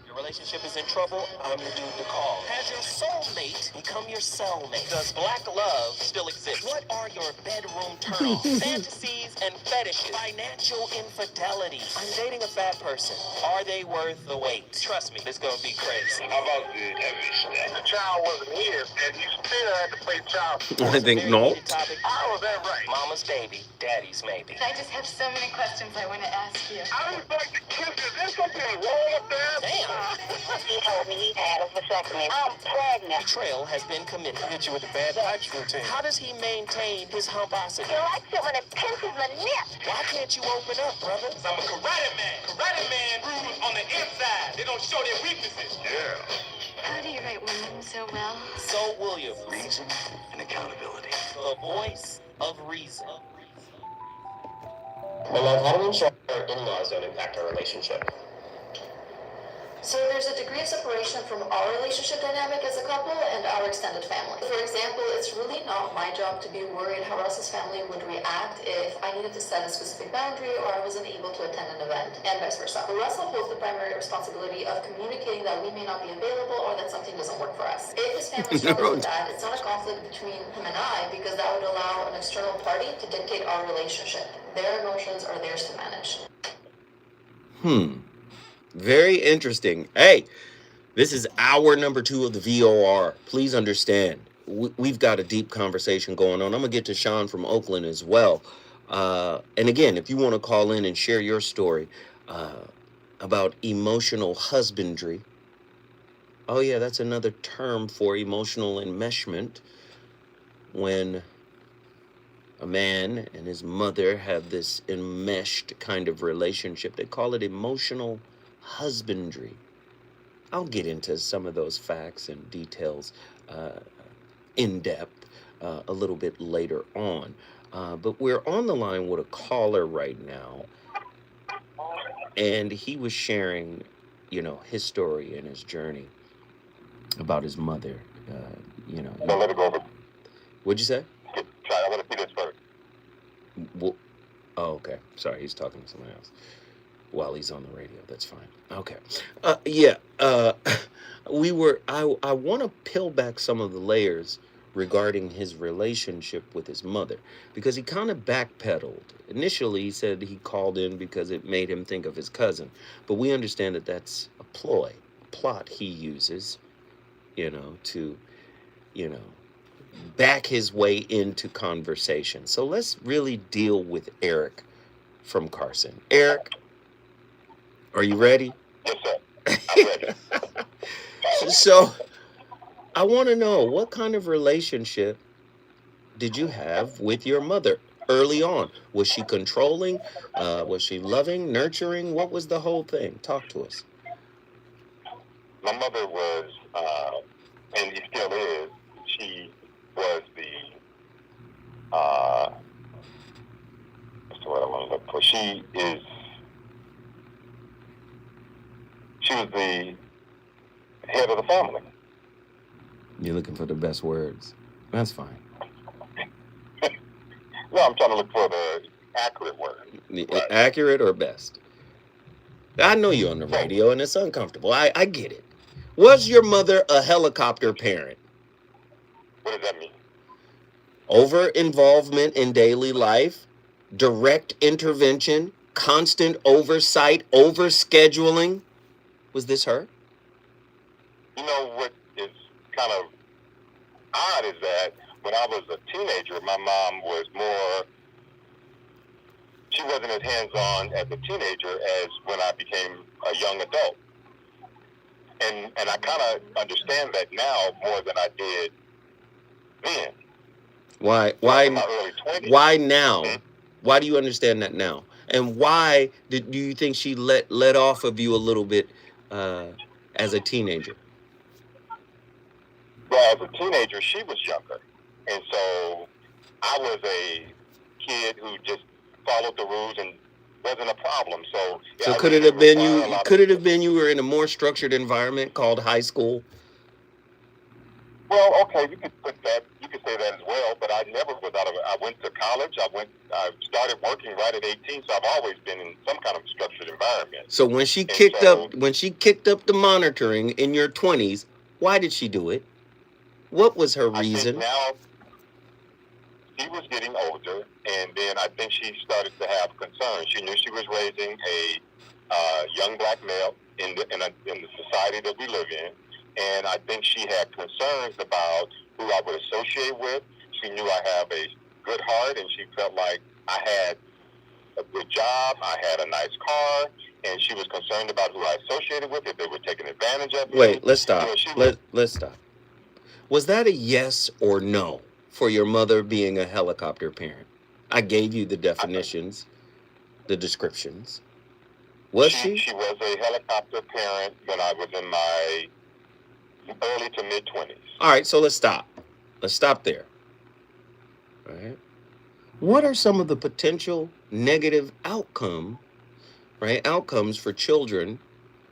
S1: Your relationship is in trouble, I'm your dude to call. Has your soulmate become your cellmate? Does black love still exist? What are your bedroom turn-offs, fantasies, and fetishes? Financial infidelity. I'm dating a fat person. Are they worth the wait? Trust me, this is gonna be crazy.
S6: How about the heavy stuff? The child wasn't his, and you still had to play child.
S3: I think no.
S6: How was that right?
S1: Mama's baby, daddy's maybe.
S8: I just have so many questions I want to ask you.
S6: I was like the kiss. Is there something wrong with that?
S1: Damn.
S2: He told me he had a vasectomy. I'm pregnant.
S1: Betrayal has been committed. Hit you with a bad touch routine. How does he maintain his humposity?
S2: He likes it when it pinches my nips.
S1: Why can't you open up, brother?
S11: I'm a karate man. Karate man rules on the inside. They don't show their weaknesses.
S6: Yeah.
S8: How do you write women so well?
S1: So William,
S7: Reason and accountability.
S1: the voice of reason.
S12: My love, how do we ensure our in-laws don't impact our relationship?
S4: So there's a degree of separation from our relationship dynamic as a couple and our extended family. For example, it's really not my job to be worried how Russ's family would react if I needed to set a specific boundary or I wasn't able to attend an event, and vice versa. Russell holds the primary responsibility of communicating that we may not be available or that something doesn't work for us. If his family struggles with that, it's not a conflict between him and I, because that would allow an external party to dictate our relationship. Their emotions are theirs to manage.
S3: Very interesting. Hey, this is hour number 2 of the VOR. Please understand, we've got a deep conversation going on. I'm going to get to Sean from Oakland as well. And again, if you want to call in and share your story about emotional husbandry. Oh, yeah, that's another term for emotional enmeshment. When a man and his mother have this enmeshed kind of relationship, they call it emotional husbandry. I'll get into some of those facts and details in depth a little bit later on. But we're on the line with a caller right now, and he was sharing, his story and his journey about his mother.
S6: Don't let it go over.
S3: What'd you say?
S6: Sorry, I want to see this first.
S3: Well, oh, okay. Sorry, he's talking to someone else while he's on the radio. That's fine. Okay. I want to peel back some of the layers regarding his relationship with his mother, because he kind of backpedaled. Initially, he said he called in because it made him think of his cousin, but we understand that that's a ploy, a plot he uses, to, back his way into conversation. So let's really deal with Eric from Carson. Eric, are you ready?
S6: Yes, sir. I'm ready.
S3: So I want to know, what kind of relationship did you have with your mother early on? Was she controlling? Was she loving, nurturing? What was the whole thing? Talk to us.
S6: My mother was, and she still is, she was what's the word I want to look for? She was the head of the family.
S3: You're looking for the best words. That's fine.
S6: No, I'm trying to look for the accurate word. Right.
S3: Accurate or best? I know you're on the radio and it's uncomfortable. I get it. Was your mother a helicopter parent?
S6: What does that mean?
S3: Over involvement in daily life, direct intervention, constant oversight, over scheduling. Was this her?
S6: You know what is kind of odd is that when I was a teenager, my mom was she wasn't as hands-on as a teenager as when I became a young adult. And I kind of understand that now more than I did then.
S3: Why
S6: in my early 20s.
S3: Why now? Why do you understand that now? And why do you think she let off of you a little bit as a teenager?
S6: Well, as a teenager, she was younger, and so I was a kid who just followed the rules and wasn't a problem. So
S3: So
S6: I
S3: could
S6: really
S3: it have
S6: didn't
S3: been
S6: require a
S3: you?
S6: lot of.
S3: Could it have been you were in a more structured environment called high school?
S6: Well, okay, you could put that. You could say that as well. But I never was out of it. I went to college. I started working right at 18. So I've always been in some kind of structured environment.
S3: So when she
S6: And
S3: kicked
S6: so,
S3: up the monitoring in your 20s, why did she do it? What was her
S6: I think
S3: reason?
S6: now she was getting older, and then I think she started to have concerns. She knew she was raising a young black male in the society that we live in, and I think she had concerns about who I would associate with. She knew I have a good heart, and she felt like I had a good job, I had a nice car, and she was concerned about who I associated with, if they were taking advantage of me.
S3: Wait, let's stop.
S6: You know,
S3: Let's stop. Was that a yes or no for your mother being a helicopter parent? I gave you the definitions, the descriptions. Was she?
S6: She was a helicopter parent when I was in my early to mid 20s.
S3: All right, so let's stop. Let's stop there. All right. What are some of the potential negative outcomes for children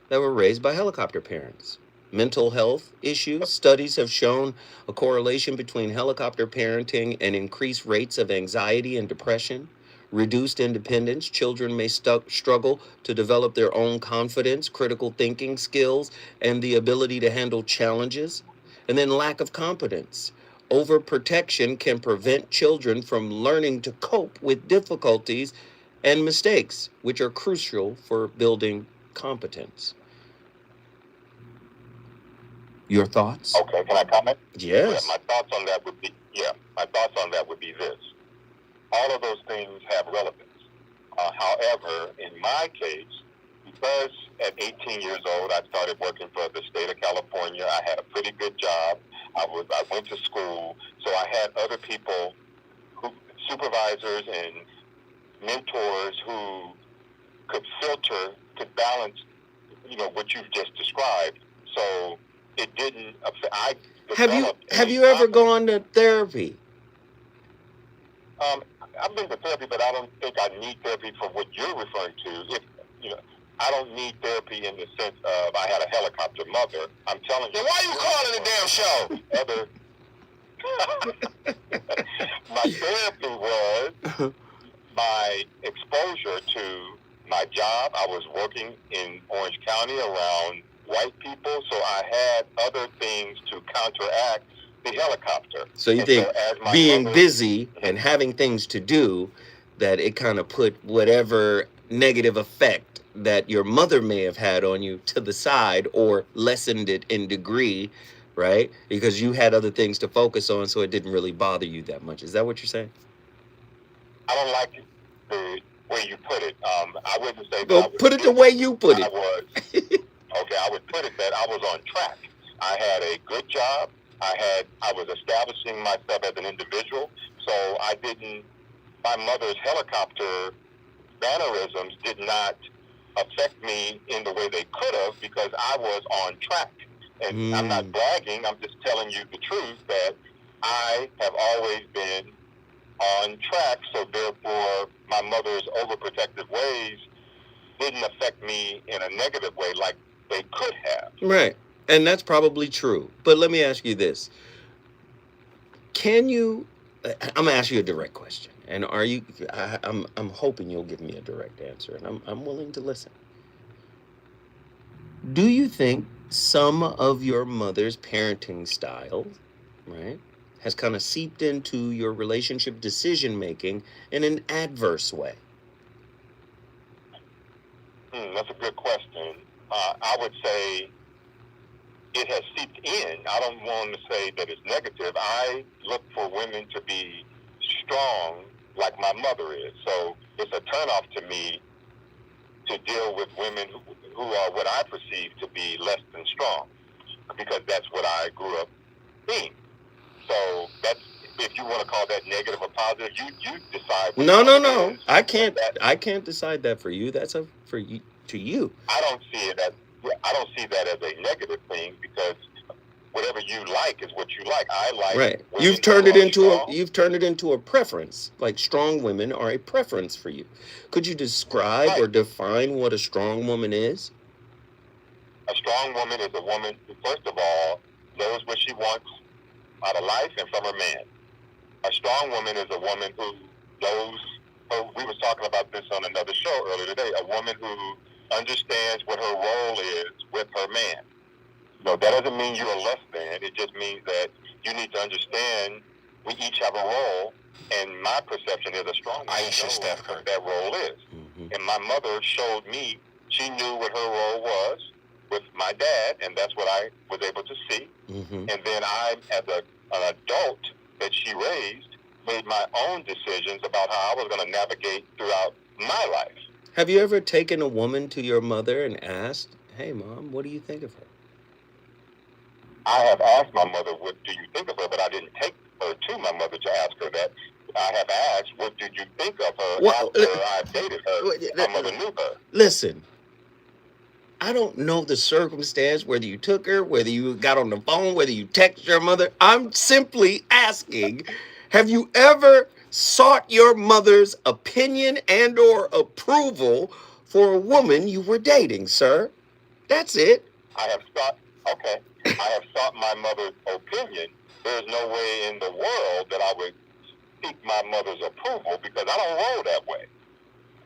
S3: that were raised by helicopter parents? Mental health issues. Studies have shown a correlation between helicopter parenting and increased rates of anxiety and depression. Reduced independence. Children may struggle to develop their own confidence, critical thinking skills, and the ability to handle challenges. And then lack of competence. Overprotection can prevent children from learning to cope with difficulties and mistakes, which are crucial for building competence. Your thoughts?
S6: Okay, can I comment?
S3: Yes.
S6: My thoughts on that would be this. All of those things have relevance. However, in my case, because at 18 years old, I started working for the state of California. I had a pretty good job. I went to school, so I had other people, supervisors and mentors who could filter, could balance, what you've just described. So it didn't upset.
S3: Have you ever gone to therapy?
S6: I've been to therapy, but I don't think I need therapy for what you're referring to. I don't need therapy in the sense of I had a helicopter mother. I'm telling you.
S10: Then why are you calling the damn show?
S6: My therapy was my exposure to my job. I was working in Orange County around white people, so I had other things to counteract the helicopter.
S3: So you think being busy and having things to do, that it kind of put whatever negative effect that your mother may have had on you to the side, or lessened it in degree, right? Because you had other things to focus on, so it didn't really bother you that much. Is that what you're saying?
S6: I don't like the way you put it. I wouldn't say that.
S3: Well, put it the way you put it.
S6: I would put it that I was on track. I had a good job. I was establishing myself as an individual, so my mother's helicopter mannerisms did not affect me in the way they could have, because I was on track. And I'm not bragging, I'm just telling you the truth that I have always been on track, so therefore my mother's overprotective ways didn't affect me in a negative way like they could have.
S3: Right. And that's probably true. But let me ask you this. I'm going to ask you a direct question. And I'm hoping you'll give me a direct answer, and I'm willing to listen. Do you think some of your mother's parenting style, right, has kind of seeped into your relationship decision making in an adverse way?
S6: That's a good question. I would say it has seeped in. I don't want to say that it's negative. I look for women to be strong like my mother is. So it's a turnoff to me to deal with women who are what I perceive to be less than strong, because that's what I grew up being. So if you want to call that negative or positive, you decide.
S3: No. I can't decide that for you. That's for you to you.
S6: I don't see that as a negative thing, because whatever you like is what you like. I like.
S3: Right. You've turned it into a preference. Like, strong women are a preference for you. Could you describe or define what a strong woman is?
S6: A strong woman is a woman who, first of all, knows what she wants out of life and from her man. A strong woman is a woman who knows. We were talking about this on another show earlier today. A woman who understands what her role is with her man. So that doesn't mean you're less than. It just means that you need to understand we each have a role, and my perception is a strong woman knows what that role is. Mm-hmm. And my mother showed me she knew what her role was with my dad, and that's what I was able to see. Mm-hmm. And then I, as an adult that she raised, made my own decisions about how I was going to navigate throughout my life.
S3: Have you ever taken a woman to your mother and asked, "Hey, Mom, what do you think of her?"
S6: I have asked my mother, "What do you think of her?" But I didn't take her to my mother to ask her that. I have asked, "What did you think of her after I dated her?" My mother knew her.
S3: Listen, I don't know the circumstance, whether you took her, whether you got on the phone, whether you text your mother. I'm simply asking, have you ever sought your mother's opinion and or approval for a woman you were dating, sir? That's it.
S6: I have sought my mother's opinion. There's no way in the world that I would seek my mother's approval, because I don't roll that way.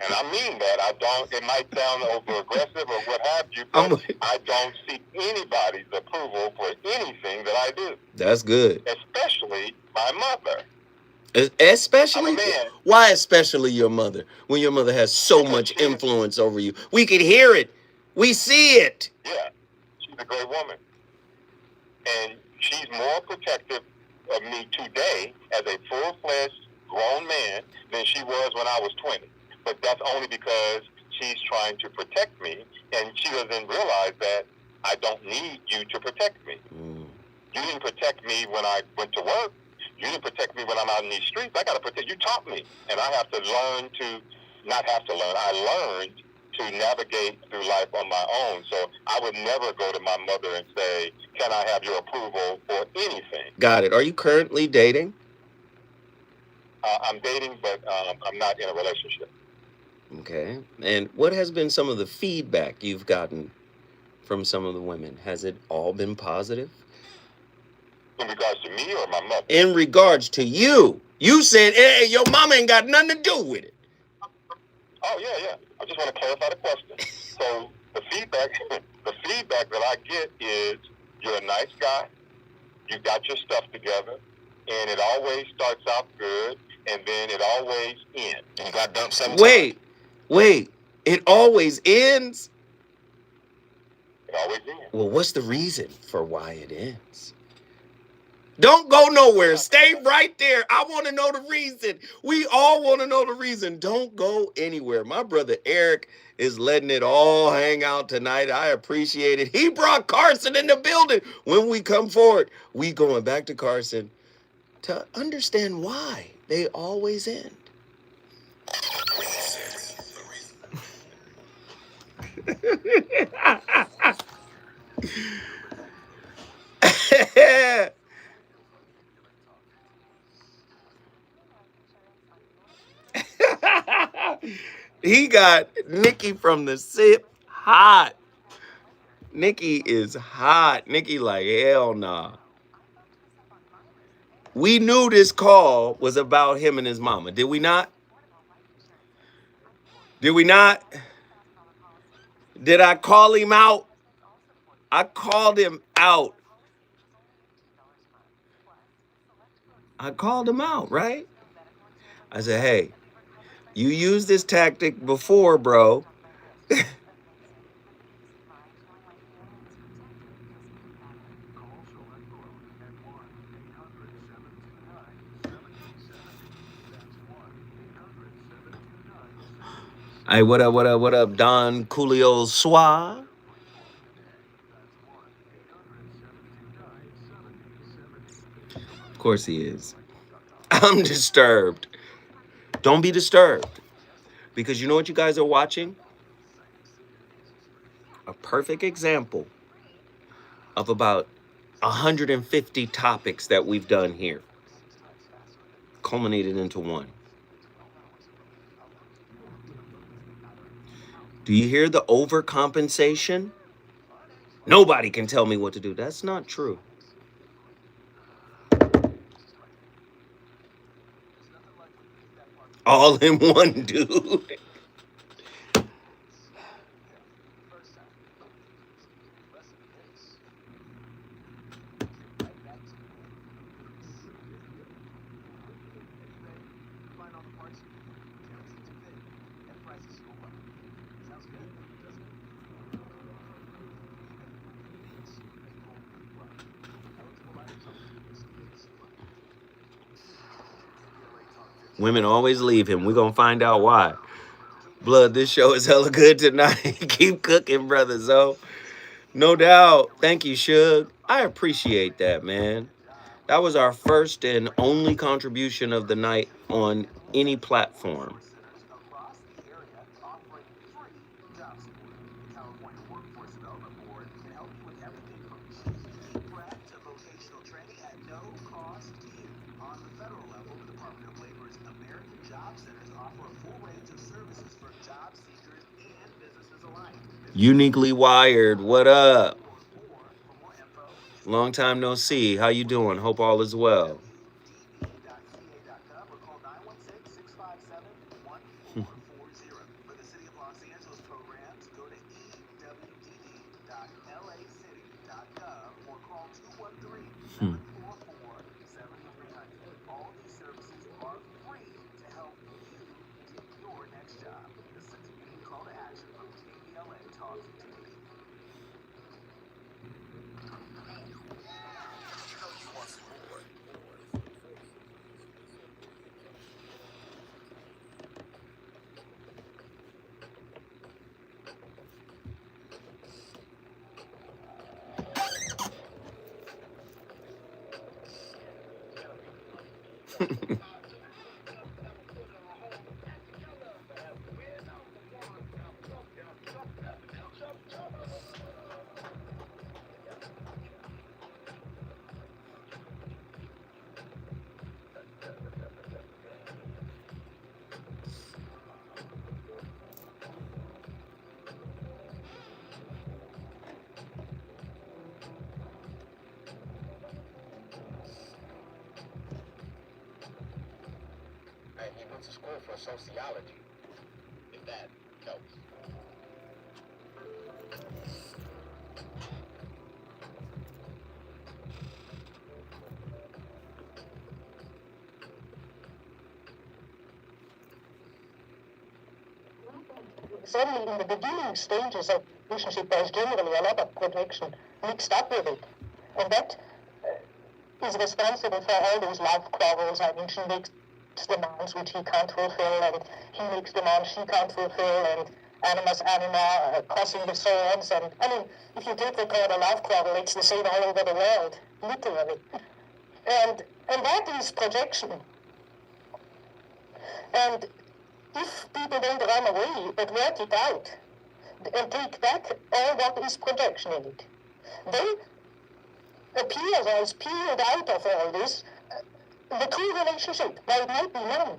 S6: And I mean that. I don't. It might sound over aggressive or what have you, but I don't seek anybody's approval for anything that I do.
S3: That's good.
S6: Especially my mother.
S3: Especially? Why especially your mother? When your mother has so much influence over you. We can hear it. We see it.
S6: Yeah. She's a great woman. And she's more protective of me today as a full-fledged grown man than she was when I was 20. But that's only because she's trying to protect me, and she doesn't realize that I don't need you to protect me. Mm. You didn't protect me when I went to work. You didn't protect me when I'm out in these streets. I got to protect you. Taught me, and I have to learn to not have to learn. I learned to navigate through life on my own. So I would never go to my mother and say, "Can I have your approval for anything?"
S3: Got it. Are you currently dating?
S6: I'm dating, but I'm not in a relationship.
S3: Okay. And what has been some of the feedback you've gotten from some of the women? Has it all been positive?
S6: In regards to me or my mother?
S3: In regards to you. You said, "Hey, your mama ain't got nothing to do with it."
S6: Oh, yeah. I just want to clarify the question. So the feedback that I get is, you're a nice guy, you got your stuff together, and it always starts out good, and then it always ends. And you got dumped 7 times.
S3: Wait, it always ends?
S6: It always ends.
S3: Well, what's the reason for why it ends? Don't go nowhere. Stay right there. I want to know the reason. We all want to know the reason. Don't go anywhere. My brother Eric is letting it all hang out tonight. I appreciate it. He brought Carson in the building. When we come forward, we going back to Carson to understand why they always end. He got Nikki from the SIP hot. Nikki is hot. Nikki like, hell nah. We knew this call was about him and his mama. Did we not? Did we not? Did I call him out? I called him out. I called him out, right? I said, "Hey, you used this tactic before, bro." Hey, what up, Don Coolio Swa? Of course he is. I'm disturbed. Don't be disturbed. Because you know what you guys are watching? A perfect example of about 150 topics that we've done here, culminated into one. Do you hear the overcompensation? Nobody can tell me what to do. That's not true. All in one, dude. Women always leave him. We're going to find out why. Blood, this show is hella good tonight. Keep cooking, brother Zoe. No doubt. Thank you, Suge. I appreciate that, man. That was our first and only contribution of the night on any platform. Uniquely Wired, what up? Long time no see. How you doing? Hope all is well.
S12: He went to school for sociology, if that helps.
S4: Certainly in the beginning stages of relationship, there's generally a lot of projection mixed up with it. And that is responsible for all these love quarrels. I mean, she makes demands which he can't fulfill, and he makes demands she can't fulfill, and animus anima, crossing the swords. And I mean, if you take record a love quarrel, it's the same all over the world, literally. And that is projection. And if people don't run away, but work it out and take back all what is projection in it, then appears or is peeled out of all this the true relationship. Now it might be none.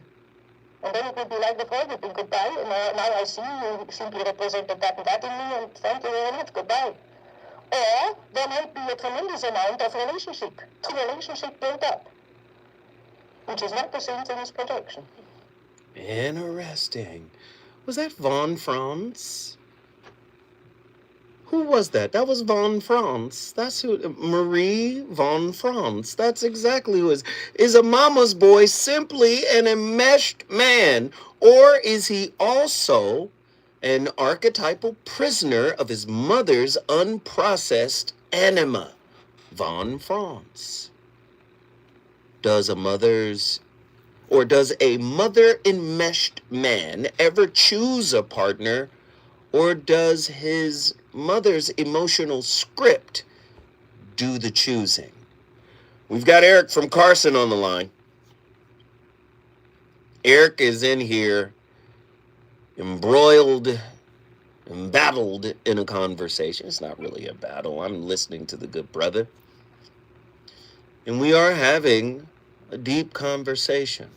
S4: And then it would be like the Freud, goodbye, and now I see you simply represented that and that in me, and thank you very much, goodbye. Or there might be a tremendous amount of relationship, true relationship built up, which is not the same thing as projection.
S3: Interesting. Was that Von Franz? Who was that? That was Von Franz. That's who, Marie Von Franz. That's exactly who it is. Is a mama's boy simply an enmeshed man, or is he also an archetypal prisoner of his mother's unprocessed anima? Von Franz. Does a mother enmeshed man ever choose a partner, or does his mother's emotional script do the choosing? We've got Eric from Carson on the line. Eric is in here embroiled, embattled in a conversation. It's not really a battle. I'm listening to the good brother. And we are having a deep conversation.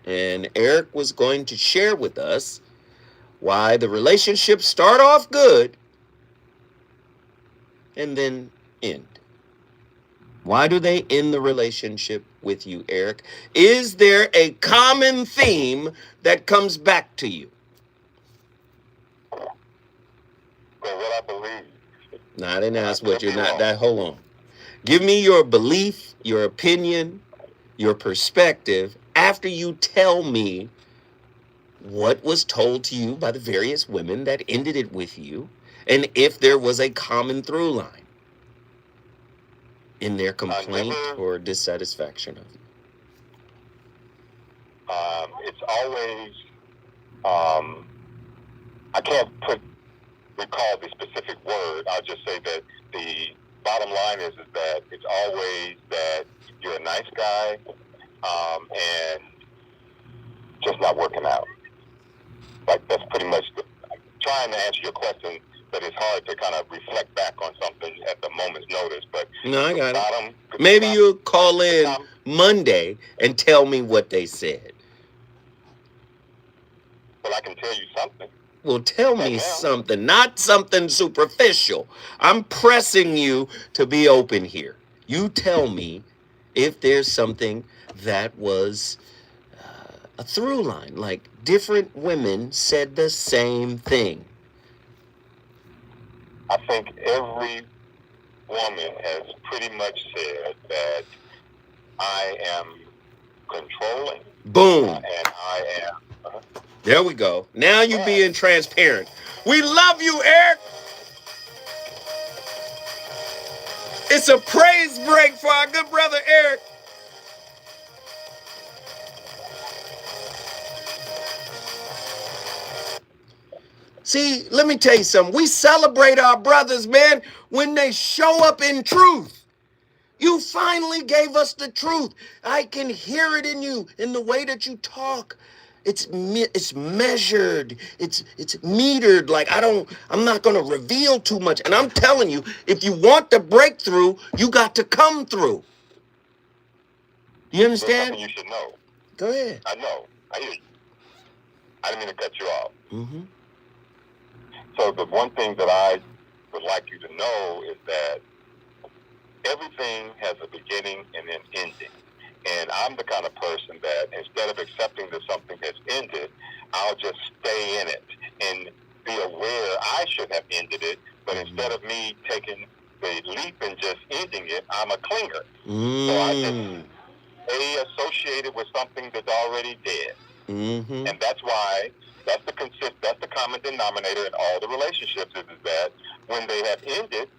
S3: And Eric was going to share with us why the relationships start off good and then end. Why do they end the relationship with you, Eric? Is there a common theme that comes back to you?
S6: Well, what I believe.
S3: No, I didn't ask what you're not. That. Hold on. Give me your belief, your opinion, your perspective after you tell me what was told to you by the various women that ended it with you, and if there was a common through line in their complaint or dissatisfaction of you.
S6: It's always, I can't recall the specific word. I'll just say that the bottom line is that it's always that you're a nice guy, and just not working out. Like, that's pretty much I'm trying to answer your question, but it's hard to kind of reflect back on something at the moment's notice. But
S3: no, I got it. Maybe you'll call in Monday and tell me what they said.
S6: Well, I can tell you something.
S3: Well, tell me something, not something superficial. I'm pressing you to be open here. You tell me if there's something that was a through line, like different women said the same thing.
S6: I think every woman has pretty much said that I am controlling.
S3: Boom.
S6: And I am.
S3: There we go. Now you being transparent. We love you, Eric. It's a praise break for our good brother, Eric. See, let me tell you something. We celebrate our brothers, man, when they show up in truth. You finally gave us the truth. I can hear it in you, in the way that you talk. It's measured. It's metered. Like, I'm not going to reveal too much. And I'm telling you, if you want the breakthrough, you got to come through. You understand?
S6: There's something you should know.
S3: Go ahead.
S6: I know. I hear you. I didn't mean to cut you off.
S3: Mm-hmm.
S6: So the one thing that I would like you to know is that everything has a beginning and an ending. And I'm the kind of person that instead of accepting that something has ended, I'll just stay in it and be aware I should have ended it. But instead of me taking the leap and just ending it, I'm a clinger. So I just stay associated with something that's already dead.
S3: Mm-hmm.
S6: And that's why that's the common denominator in all the relationships is that when they have ended,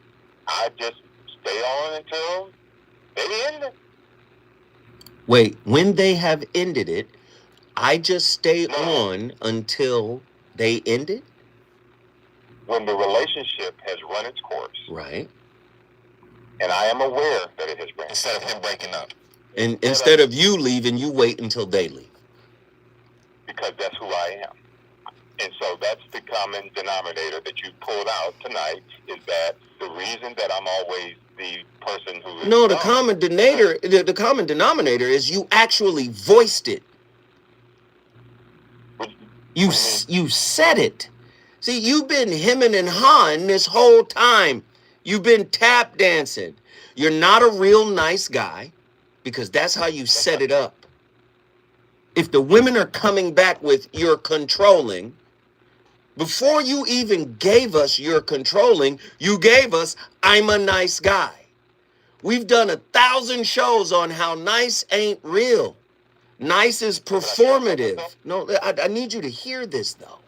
S6: I just stay on until they end it.
S3: Wait, when they have ended it, I just stay on until they end it?
S6: When the relationship has run its course.
S3: Right.
S6: And I am aware that it has run. Instead of him breaking up.
S3: And instead of you leaving, you wait until they leave.
S6: Because that's who I am. And so that's the common denominator that you pulled out tonight, is that the reason that I'm always the person who is...
S3: No, the common denominator is you actually voiced it. You said it. See, you've been hemming and hawing this whole time. You've been tap dancing. You're not a real nice guy because that's how you set it up. If the women are coming back with you're controlling, before you even gave us your controlling, you gave us I'm a nice guy. We've done 1,000 shows on how nice ain't real. Nice is performative. No, I need you to hear this, though.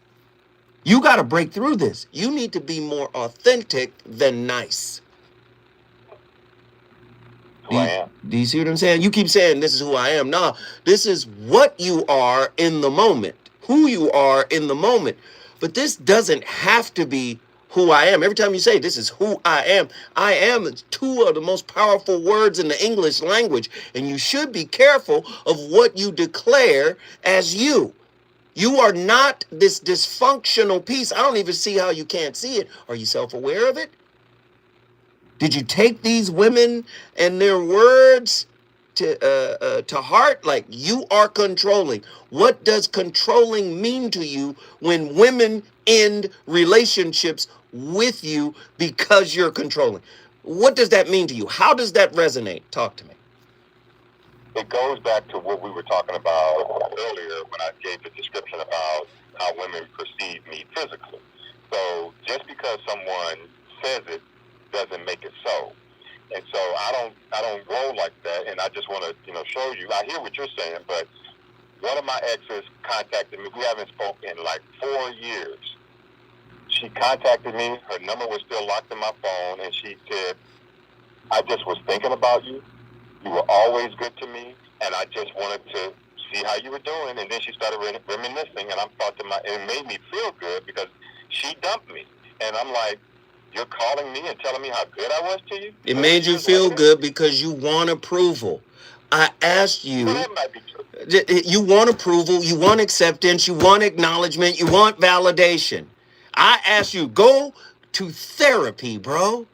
S3: You got to break through this. You need to be more authentic than nice. Do you see what I'm saying? You keep saying this is who I am. No, this is what you are in the moment, who you are in the moment. But this doesn't have to be who I am. Every time you say, this is who I am two of the most powerful words in the English language. And you should be careful of what you declare as you. You are not this dysfunctional piece. I don't even see how you can't see it. Are you self-aware of it? Did you take these women and their words to heart? Like, you are controlling. What does controlling mean to you when women end relationships with you because you're controlling? What does that mean to you? How does that resonate? Talk to me.
S6: It goes back to what we were talking about earlier when I gave the description about how women perceive me physically. So just because someone says it doesn't make it so. And so I don't roll like that, and I just want to, show you. I hear what you're saying, but one of my exes contacted me. We haven't spoken in like 4 years. She contacted me. Her number was still locked in my phone, and she said, I just was thinking about you. You were always good to me, and I just wanted to see how you were doing. And then she started reminiscing, and I thought to and it made me feel good because she dumped me. And I'm like, you're calling me and telling me how good I was to you?
S3: It made you feel good because you want approval. I asked you,
S6: well, that might be true.
S3: You want approval, you want acceptance, you want acknowledgement, you want validation. I asked you, go to therapy, bro.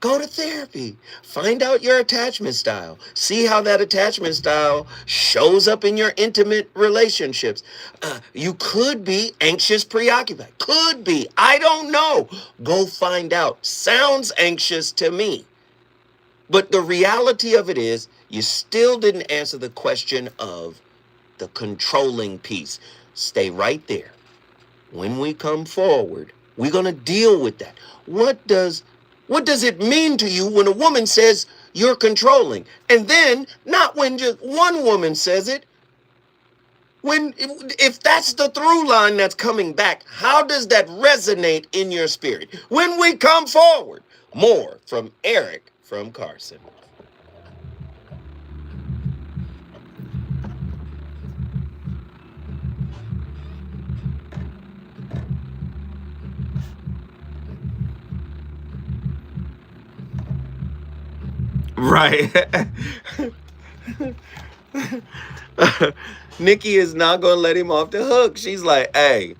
S3: Go to therapy. Find out your attachment style. See how that attachment style shows up in your intimate relationships. You could be anxious, preoccupied. Could be. I don't know. Go find out. Sounds anxious to me. But the reality of it is, you still didn't answer the question of the controlling piece. Stay right there. When we come forward, we're going to deal with that. What does it mean to you when a woman says you're controlling? And then, not when just one woman says it, if that's the through line that's coming back, how does that resonate in your spirit? When we come forward, more from Eric from Carson. Right. Nikki is not going to let him off the hook. She's like, hey,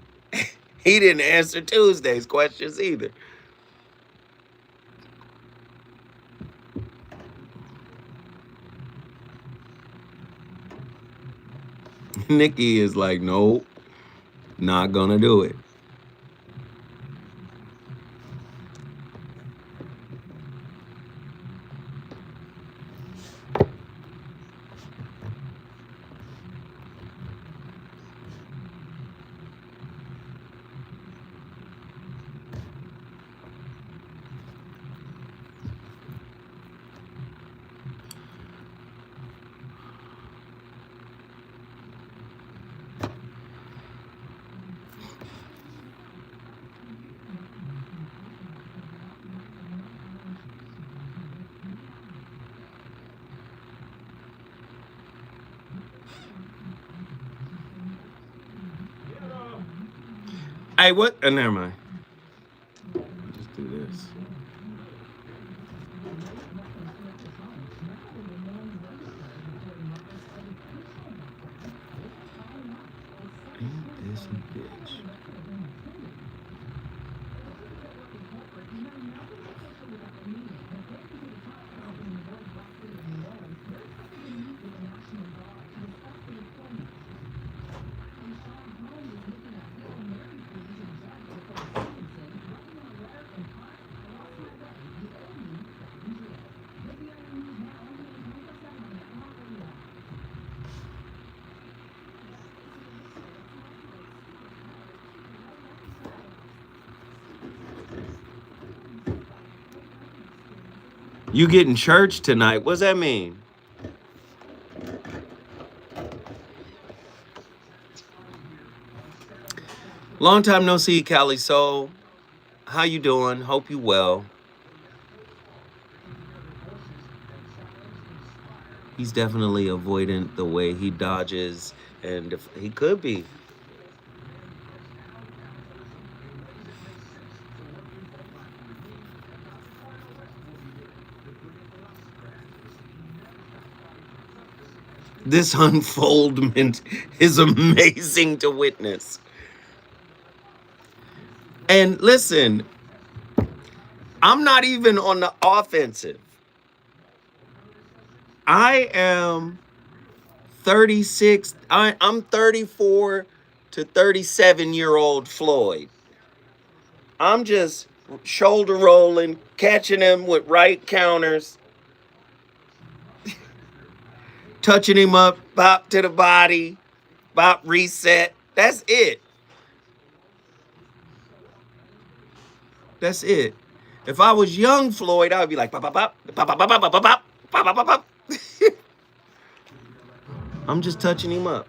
S3: he didn't answer Tuesday's questions either. Nikki is like, nope, not going to do it. Hey, what? Never mind. Just do this. Ain't this a bitch? You getting church tonight? What's that mean? Long time no see, Cali Soul. How you doing? Hope you well. He's definitely avoidant the way he dodges, and he could be. This unfoldment is amazing to witness. And listen, I'm not even on the offensive. I am 36. I'm 34 to 37-year-old Floyd. I'm just shoulder rolling, catching him with right counters, touching him up, bop to the body, bop reset. That's it. That's it. If I was young Floyd, I would be like, bop, bop, bop, bop, bop, bop, bop, bop, bop, bop, bop, bop, bop. I'm just touching him up.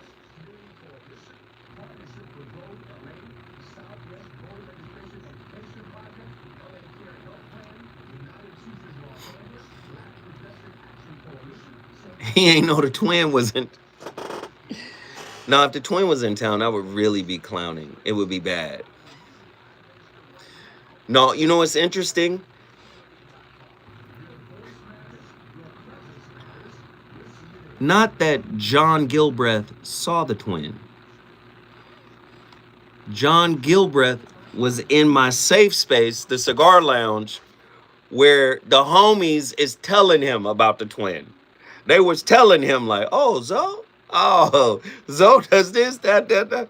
S3: He ain't know the twin wasn't. Now, if the twin was in town, I would really be clowning. It would be bad. No, you know what's interesting? Not that John Gilbreth saw the twin. John Gilbreth was in my safe space, the cigar lounge, where the homies is telling him about the twin. They was telling him like, oh, Zoe does this, that.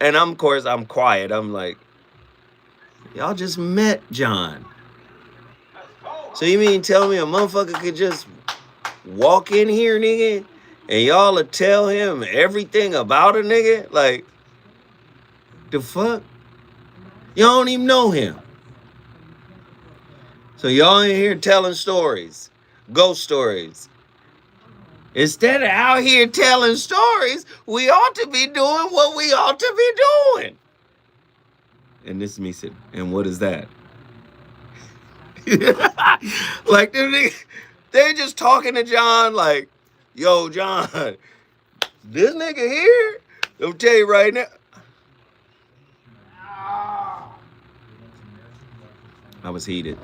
S3: And of course, I'm quiet. I'm like, y'all just met John. So you mean tell me a motherfucker could just walk in here, nigga, and y'all will tell him everything about a nigga? Like, the fuck? Y'all don't even know him. So y'all in here telling stories, ghost stories. Instead of out here telling stories, we ought to be doing what we ought to be doing. And this is me sitting, and what is that? Like, they're just talking to John like, yo, John, this nigga here, I'm tell you right now. I was heated.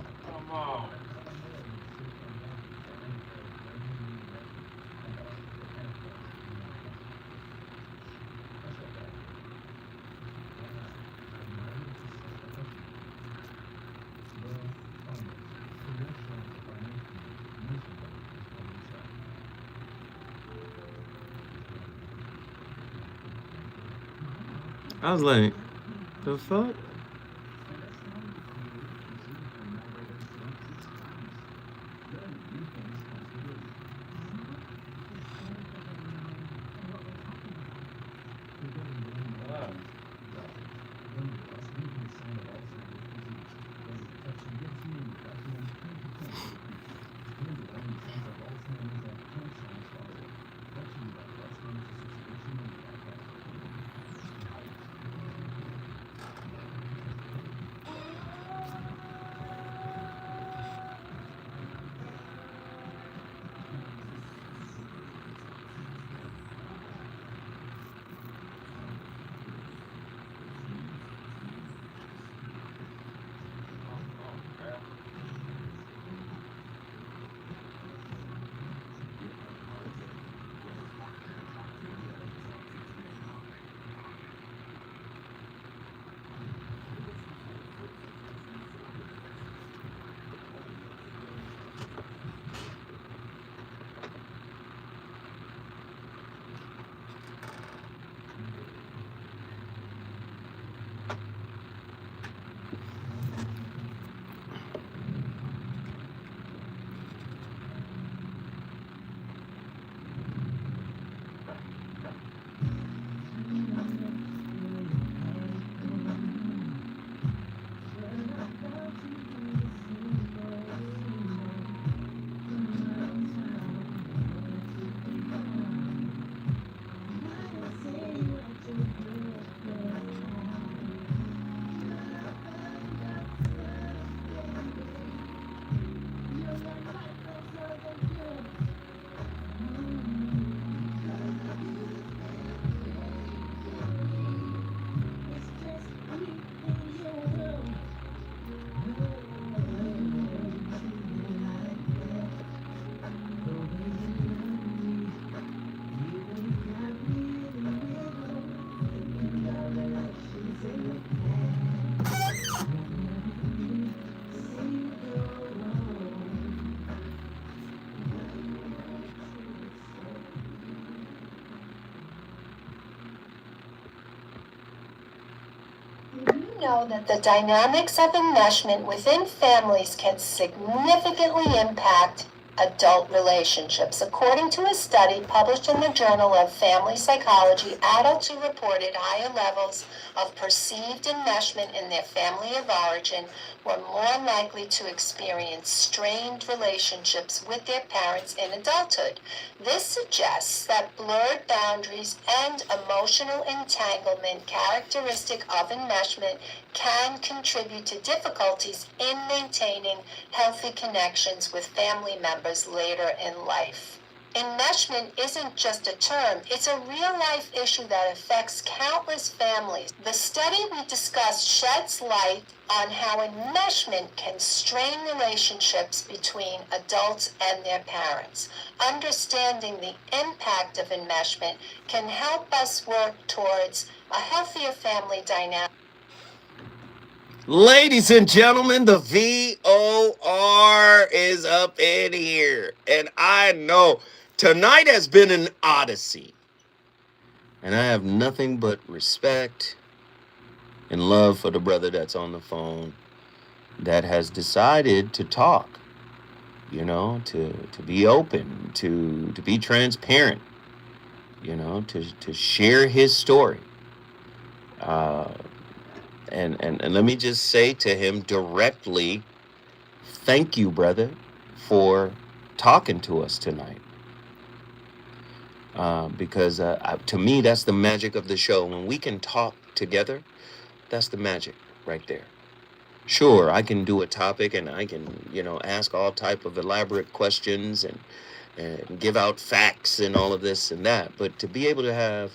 S3: I was like, the fuck?
S4: You know that the dynamics of enmeshment within families can significantly impact adult relationships. According to a study published in the Journal of Family Psychology, adults who reported higher levels of perceived enmeshment in their family of origin were more likely to experience strained relationships with their parents in adulthood. This suggests that blurred boundaries and emotional entanglement characteristic of enmeshment can contribute to difficulties in maintaining healthy connections with family members later in life. Enmeshment isn't just a term, it's a real-life issue that affects countless families. The study we discussed sheds light on how enmeshment can strain relationships between adults and their parents. Understanding the impact of enmeshment can help us work towards a healthier family dynamic.
S3: Ladies and gentlemen, the VOR is up in here. And I know tonight has been an odyssey. And I have nothing but respect and love for the brother that's on the phone that has decided to talk, to be open, to be transparent, to share his story. And let me just say to him directly, thank you, brother, for talking to us tonight. Because to me, that's the magic of the show. When we can talk together, that's the magic right there. Sure, I can do a topic and I can, ask all type of elaborate questions and give out facts and all of this and that. But to be able to have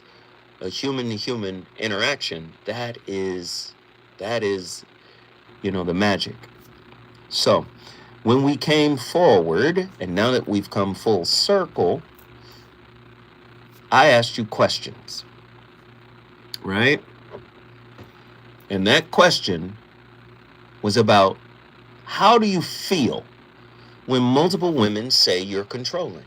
S3: a human-to-human interaction, that is, the magic. So when we came forward, and now that we've come full circle, I asked you questions, right? And that question was about, how do you feel when multiple women say you're controlling?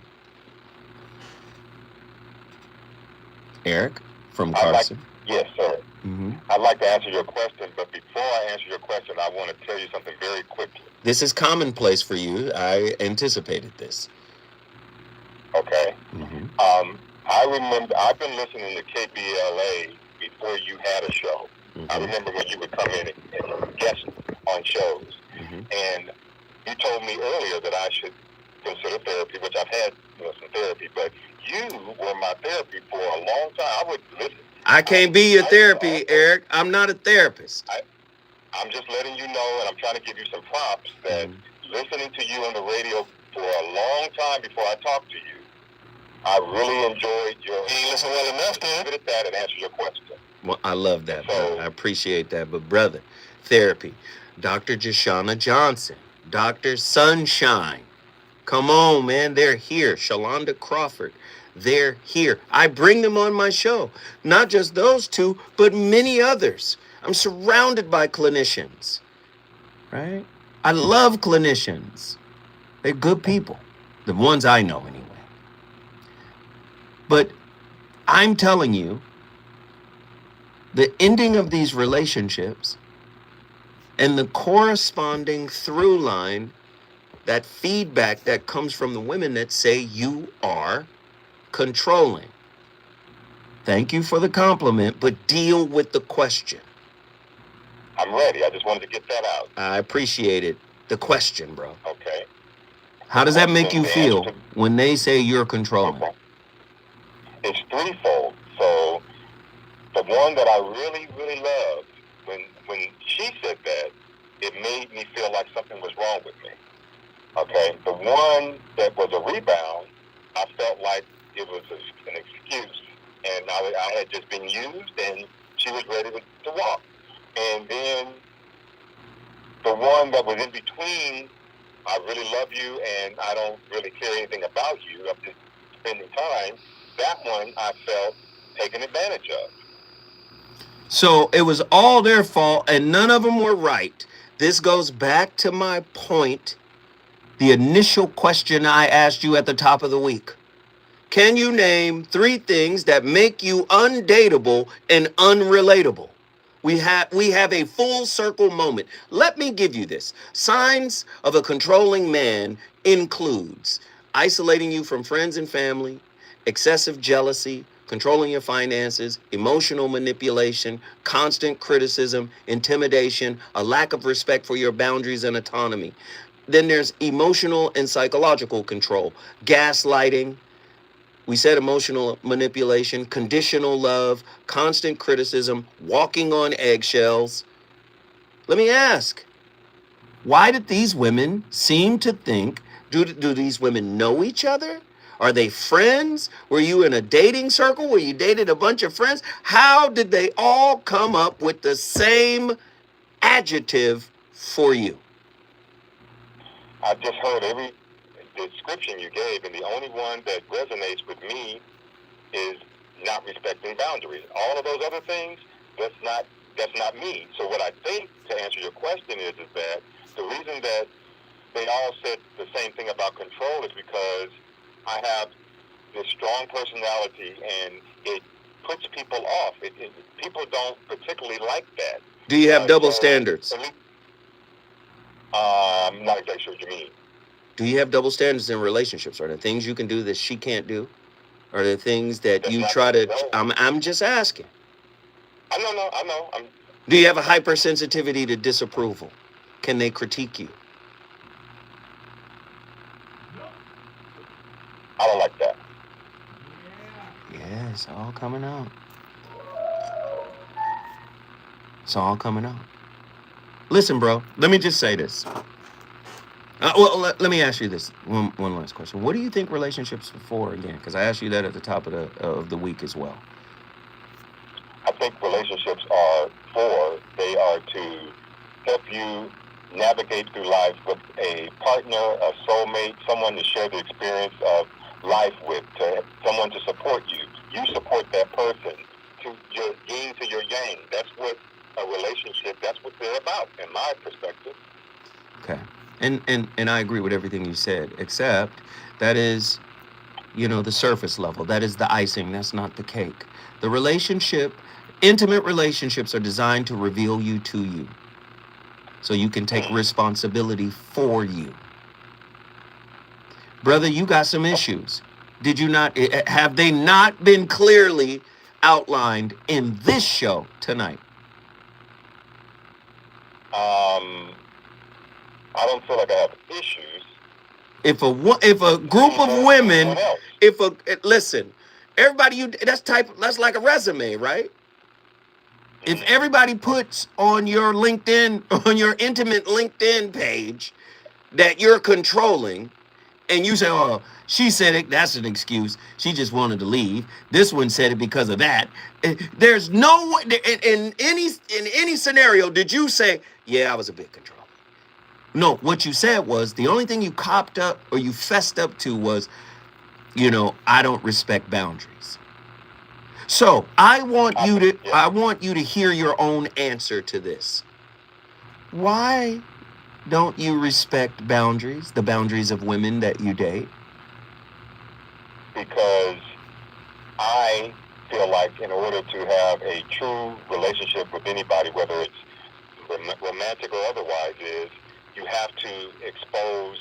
S3: Eric from Carson.
S6: Yes, sir.
S3: Mm-hmm.
S6: I'd like to answer your question, but before I answer your question, I want to tell you something very quickly.
S3: This is commonplace for you. I anticipated this.
S6: Okay.
S3: Mm-hmm.
S6: I remember, I've been listening to KBLA before you had a show.
S3: Mm-hmm.
S6: I remember when you would come in and guest on shows.
S3: Mm-hmm.
S6: And you told me earlier that I should consider therapy, which I've had some therapy, but you were my therapy for a long time. I would listen.
S3: I can't be your therapy, Eric. I'm not a therapist.
S6: I'm just letting you know, and I'm trying to give you some props, that listening to you on the radio for a long time before I talked to you, I really enjoyed your... You listen well enough to leave it at that and answer your question.
S3: Well, I love that, brother. I appreciate that. But, brother, therapy. Dr. Jashana Johnson, Dr. Sunshine. Come on, man. They're here. Shalonda Crawford. They're here. I bring them on my show. Not just those two, but many others. I'm surrounded by clinicians, right? I love clinicians. They're good people. The ones I know, anyway. But I'm telling you, the ending of these relationships and the corresponding through line, that feedback that comes from the women that say you are controlling. Thank you for the compliment, but deal with the question.
S6: I'm ready. I just wanted to get that out.
S3: I appreciate it. The question, bro.
S6: Okay.
S3: How does that make you feel when they say you're controlling?
S6: Okay. It's threefold. So the one that I really, really loved, when she said that, it made me feel like something was wrong with me. Okay. The one that was a rebound, I felt like it was an excuse. And I had just been used and she was ready to walk. And then the one that was in between, I really love you and I don't really care anything about you. I'm just spending time. That one I felt taken advantage of.
S3: So it was all their fault and none of them were right. This goes back to my point, the initial question I asked you at the top of the week. Can you name 3 things that make you undateable and unrelatable? We have a full circle moment. Let me give you this. Signs of a controlling man includes isolating you from friends and family, excessive jealousy, controlling your finances, emotional manipulation, constant criticism, intimidation, a lack of respect for your boundaries and autonomy. Then there's emotional and psychological control, gaslighting. We said emotional manipulation, conditional love, constant criticism, walking on eggshells. Let me ask, why did these women seem to think, do these women know each other? Are they friends? Were you in a dating circle where you dated a bunch of friends? How did they all come up with the same adjective for you?
S6: I just heard every description you gave, and the only one that resonates with me is not respecting boundaries. All of those other things, that's not me. So what I think, to answer your question, is that the reason that they all said the same thing about control is because I have this strong personality, and it puts people off. People don't particularly like that.
S3: Do you have double standards?
S6: I'm not exactly sure what you mean.
S3: Do you have double standards in relationships? Are there things you can do that she can't do? Are there things that you try to... I'm just asking.
S6: I know.
S3: Do you have a hypersensitivity to disapproval? Can they critique you?
S6: I don't like that.
S3: Yeah, it's all coming out. It's all coming out. Listen, bro, let me just say this. Let me ask you this one last question. What do you think relationships are for again? Because I asked you that at the top of the week as well.
S6: I think relationships are they are to help you navigate through life with a partner, a soulmate, someone to share the experience of life with, someone to support you. You support that person, to your yin to your yang. That's what a relationship, that's what they're about, in my perspective.
S3: Okay. And I agree with everything you said, except that is, the surface level. That is the icing. That's not the cake. The relationship, intimate relationships are designed to reveal you to you, so you can take responsibility for you. Brother, you got some issues. Did you not? Have they not been clearly outlined in this show tonight?
S6: I don't feel like I have issues.
S3: If a group of women, listen, everybody, that's like a resume, right? If everybody puts on your LinkedIn, on your intimate LinkedIn page that you're controlling, and you say, oh, she said it, that's an excuse. She just wanted to leave. This one said it because of that. There's no way, in any scenario, did you say, yeah, I was a bit controlling? No, what you said was, the only thing you copped up or you fessed up to was, I don't respect boundaries. So I want you to hear your own answer to this. Why don't you respect boundaries, the boundaries of women that you date?
S6: Because I feel like in order to have a true relationship with anybody, whether it's romantic or otherwise, is you have to expose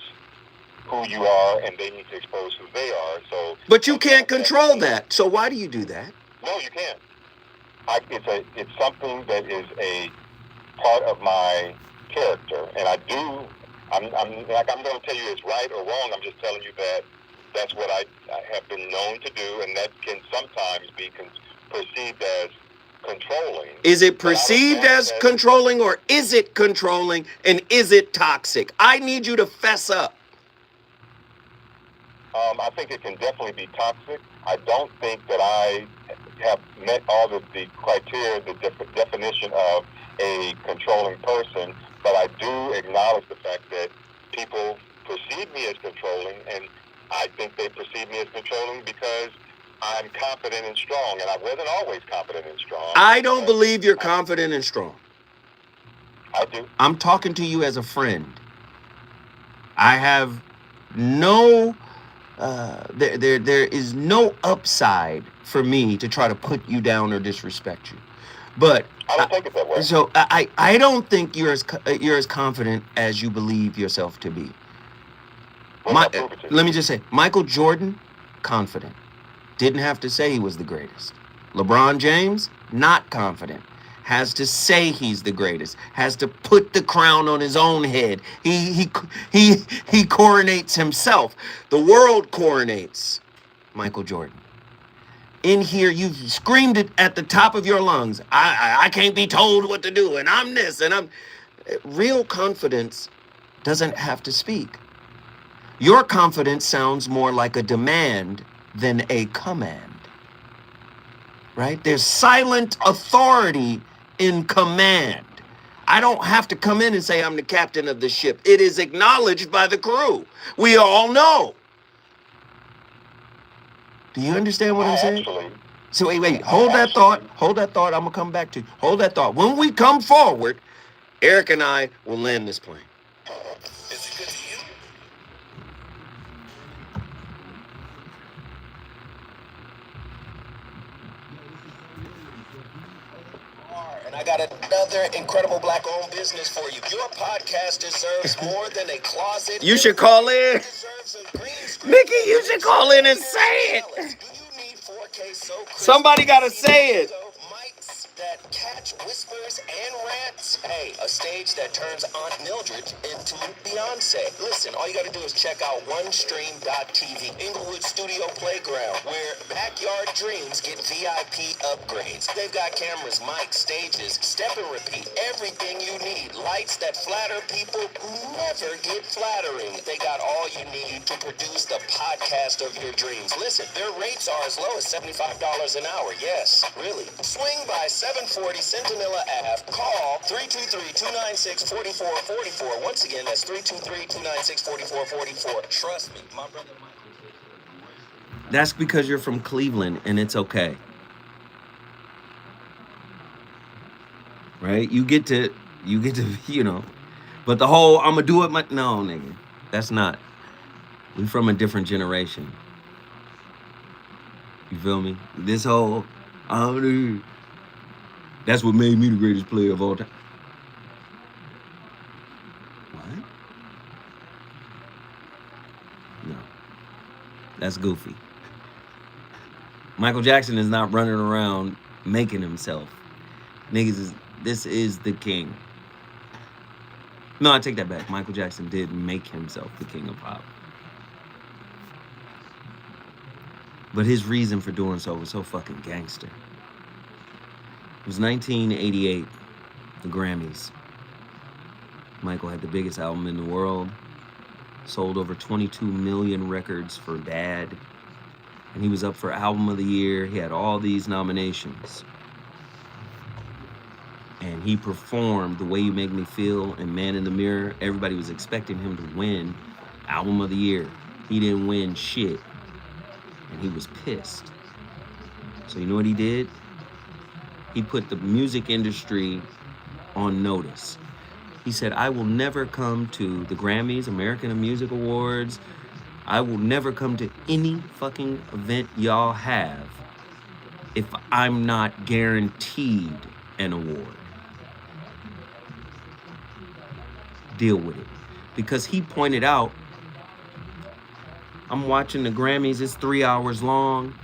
S6: who you are, and they need to expose who they are. So,
S3: but you can't control that. So why do you do that?
S6: No, you can't. It's something that is a part of my character, and I'm going to tell you it's right or wrong. I'm just telling you that that's what I have been known to do, and that can sometimes be perceived as controlling.
S3: Is it perceived as controlling, or is it controlling, and is it toxic? I need you to fess up.
S6: I think it can definitely be toxic. I don't think that I have met all of the criteria, the definition of a controlling person, but I do acknowledge the fact that people perceive me as controlling, and I think they perceive me as controlling because I'm confident and strong, and I wasn't always confident and strong.
S3: I don't believe you're confident and strong.
S6: I do.
S3: I'm talking to you as a friend. I have no, there is no upside for me to try to put you down or disrespect you. But
S6: I don't take it that way.
S3: so I don't think you're as confident as you believe yourself to be. Let me just say, Michael Jordan, confident. Didn't have to say he was the greatest. LeBron James, not confident. Has to say he's the greatest. Has to put the crown on his own head. He coronates himself. The world coronates Michael Jordan. In here, you screamed it at the top of your lungs. I can't be told what to do, and I'm this, and I'm... Real confidence doesn't have to speak. Your confidence sounds more like a demand than a command. Right? There's silent authority in command. I don't have to come in and say I'm the captain of the ship. It is acknowledged by the crew. We all know. Do you understand what I'm saying? So wait. Hold that thought. Hold that thought. I'm going to come back to you. Hold that thought. When we come forward, Eric and I will land this plane.
S7: Is it good to you? And I got another incredible black-owned business for you. Your podcast deserves more than a closet.
S3: You should call in. Nikki, you should call in and say it. Somebody got to say it.
S1: That catch whispers and rants. Hey, a stage that turns Aunt Mildred into Beyonce. Listen, all you gotta do is check out OneStream.tv, Inglewood Studio Playground, where backyard dreams get VIP upgrades. They've got cameras, mics, stages, step and repeat, everything you need. Lights that flatter people who never get flattering. They got all you need to produce the podcast of your dreams. Listen, their rates are as low as $75 an hour. Yes, really. Swing by 740 Centinela Ave. Call 323-296-4444. Once again, that's 323-296-4444. Trust me, my brother Michael.
S3: That's because you're from Cleveland, and it's okay. Right? You get to, you know. But the whole, I'm going to do it, no, nigga. That's not. We from a different generation. You feel me? This whole, that's what made me the greatest player of all time. What? No. That's goofy. Michael Jackson is not running around making himself. This is the king. No, I take that back. Michael Jackson did make himself the king of pop. But his reason for doing so was so fucking gangster. It was 1988, the Grammys. Michael had the biggest album in the world, sold over 22 million records for Bad, and he was up for Album of the Year. He had all these nominations. And he performed The Way You Make Me Feel and Man in the Mirror. Everybody was expecting him to win Album of the Year. He didn't win shit, and he was pissed. So you know what he did? He put the music industry on notice. He said, I will never come to the Grammys, American Music Awards. I will never come to any fucking event y'all have if I'm not guaranteed an award. Deal with it. Because he pointed out, I'm watching the Grammys, it's 3 hours long.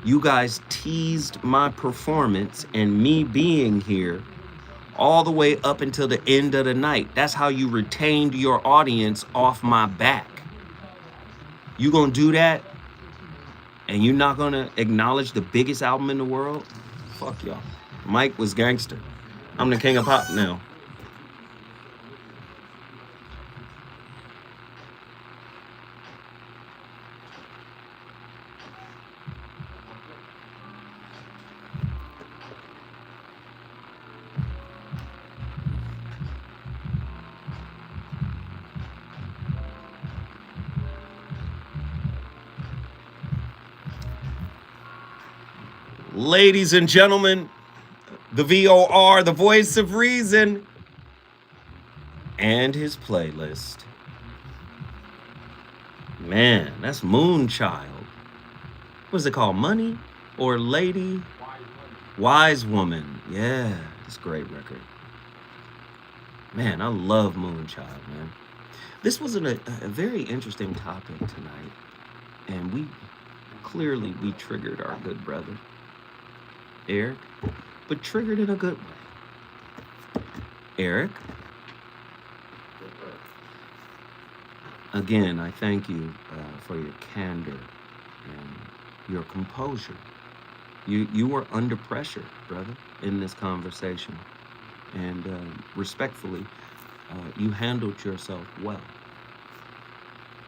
S3: You guys teased my performance and me being here all the way up until the end of the night. That's how you retained your audience off my back. You gonna do that? And you're not gonna acknowledge the biggest album in the world? Fuck y'all. Mike was gangster. I'm the king of pop now. Ladies and gentlemen, the VOR, the voice of reason, and his playlist. Man, that's Moonchild. What's it called? Money or Lady? Wise Woman. Yeah, it's a great record. Man, I love Moonchild, man. This was a very interesting topic tonight. And we triggered our good brother, Eric, but triggered in a good way. Eric, again, I thank you for your candor and your composure. You were under pressure, brother, in this conversation. And respectfully, you handled yourself well.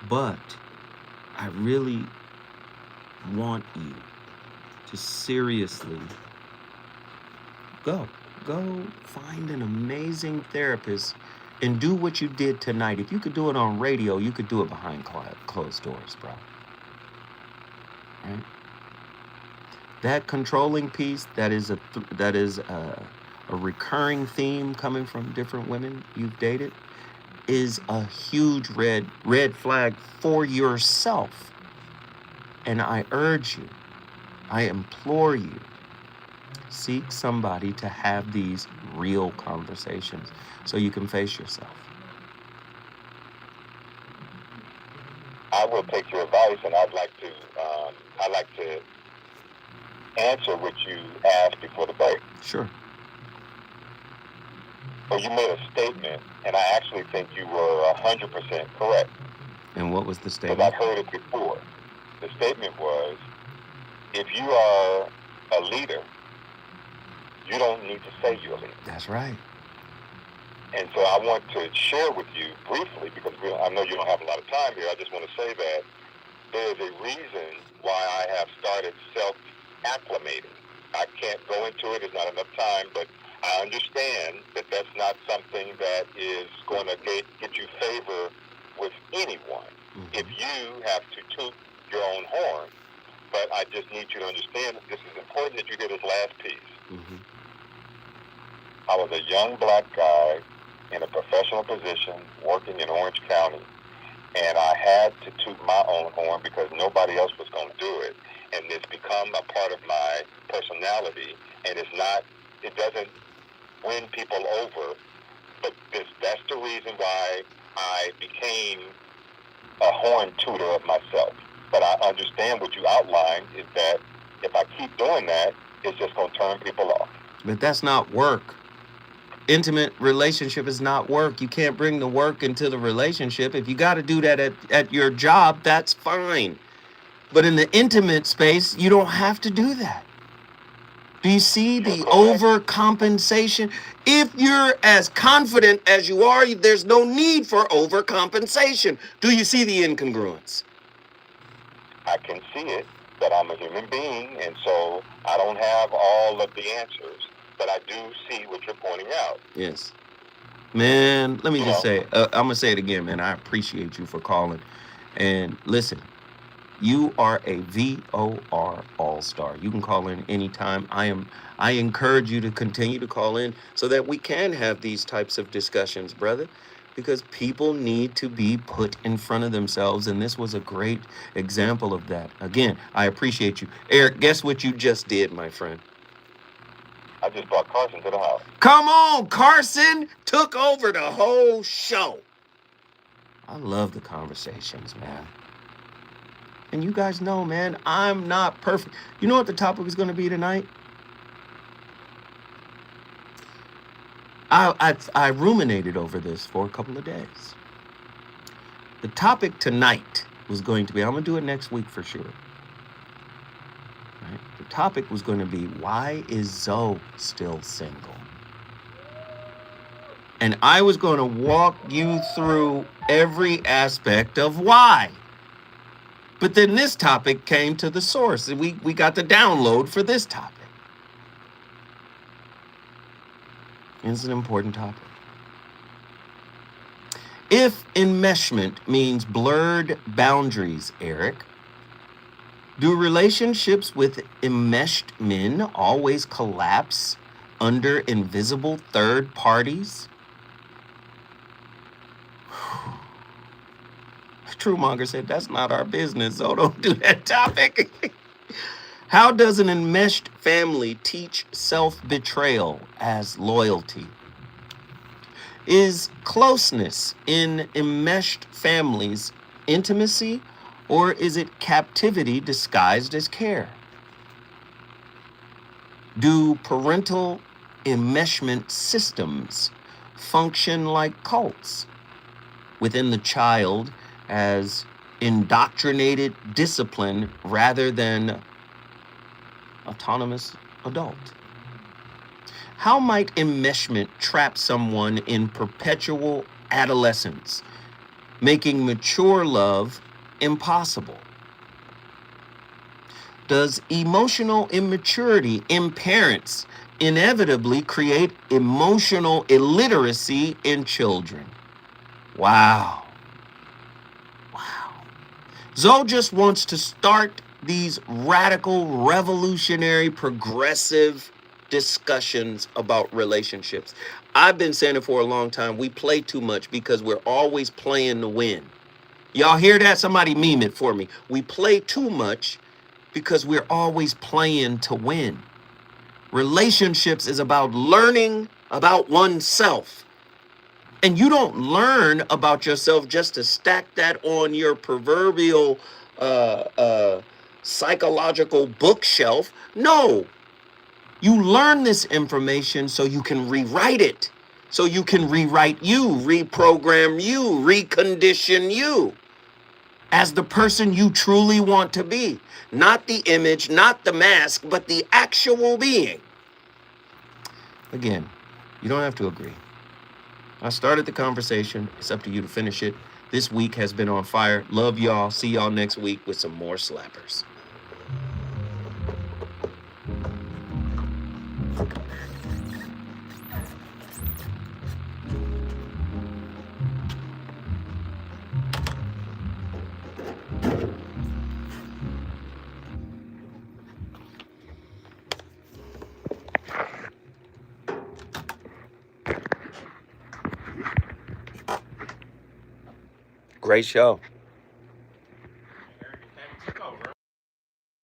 S3: But I really want you to seriously go find an amazing therapist and do what you did tonight. If you could do it on radio, you could do it behind closed doors, bro. Right? That controlling piece, that is a recurring theme coming from different women you've dated, is a huge red flag for yourself. And I urge you, I implore you, seek somebody to have these real conversations so you can face yourself.
S6: I will take your advice, and I'd like to answer what you asked before the break.
S3: Sure.
S6: Well, you made a statement, and I actually think you were 100% correct.
S3: And what was the statement?
S6: Because I've heard it before. The statement was, if you are a leader, you don't need to say you're a leader.
S3: That's right.
S6: And so I want to share with you briefly, because I know you don't have a lot of time here. I just want to say that there is a reason why I have started self-acclimating. I can't go into it. There's not enough time, but I understand that that's not something that is going to get you favor with anyone. Mm-hmm. If you have to toot your own horn, but I just need you to understand that this is important that you hear this last piece.
S3: Mm-hmm.
S6: I was a young black guy in a professional position working in Orange County, and I had to toot my own horn because nobody else was going to do it. And it's become a part of my personality, and it doesn't win people over, but that's the reason why I became a horn tutor of myself. But I understand what you outlined is that if I keep doing that, it's just going to turn people off.
S3: But that's not work. Intimate relationship is not work. You can't bring the work into the relationship. If you got to do that at your job, that's fine. But in the intimate space, you don't have to do that. Do you see the overcompensation? If you're as confident as you are, there's no need for overcompensation. Do you see the incongruence?
S6: I can see it, but I'm a human being, and so I don't have all of the answers, but I do see what you're pointing out.
S3: Yes. Man, let me just say, I'm going to say it again, man. I appreciate you for calling. And listen, you are a VOR all-star. You can call in anytime. I encourage you to continue to call in so that we can have these types of discussions, brother, because people need to be put in front of themselves, and this was a great example of that. Again, I appreciate you. Eric, guess what you just did, my friend?
S6: I just brought Carson to the house.
S3: Come on, Carson took over the whole show. I love the conversations, man. And you guys know, man, I'm not perfect. You know what the topic is going to be tonight? I ruminated over this for a couple of days. The topic tonight was going to be, I'm going to do it next week for sure. Right? The topic was going to be, why is Zoe still single? And I was going to walk you through every aspect of why. But then this topic came to the source, and we got the download for this topic. It's an important topic. If enmeshment means blurred boundaries, Eric, do relationships with enmeshed men always collapse under invisible third parties? Truemonger said, that's not our business, so don't do that topic. How does an enmeshed family teach self-betrayal as loyalty? Is closeness in enmeshed families intimacy, or is it captivity disguised as care? Do parental enmeshment systems function like cults within the child as indoctrinated discipline rather than autonomous adult? How might enmeshment trap someone in perpetual adolescence, making mature love impossible? Does emotional immaturity in parents inevitably create emotional illiteracy in children? Wow. Wow. Zoe just wants to start these radical, revolutionary, progressive discussions about relationships. I've been saying it for a long time. We play too much because we're always playing to win. Y'all hear that? Somebody meme it for me. We play too much because we're always playing to win. Relationships is about learning about oneself. And you don't learn about yourself just to stack that on your proverbial psychological bookshelf. No, you learn this information so you can rewrite it. So you can rewrite you, reprogram you, recondition you as the person you truly want to be. Not the image, not the mask, but the actual being. Again, you don't have to agree. I started the conversation. It's up to you to finish it. This week has been on fire. Love y'all. See y'all next week with some more slappers. Great show.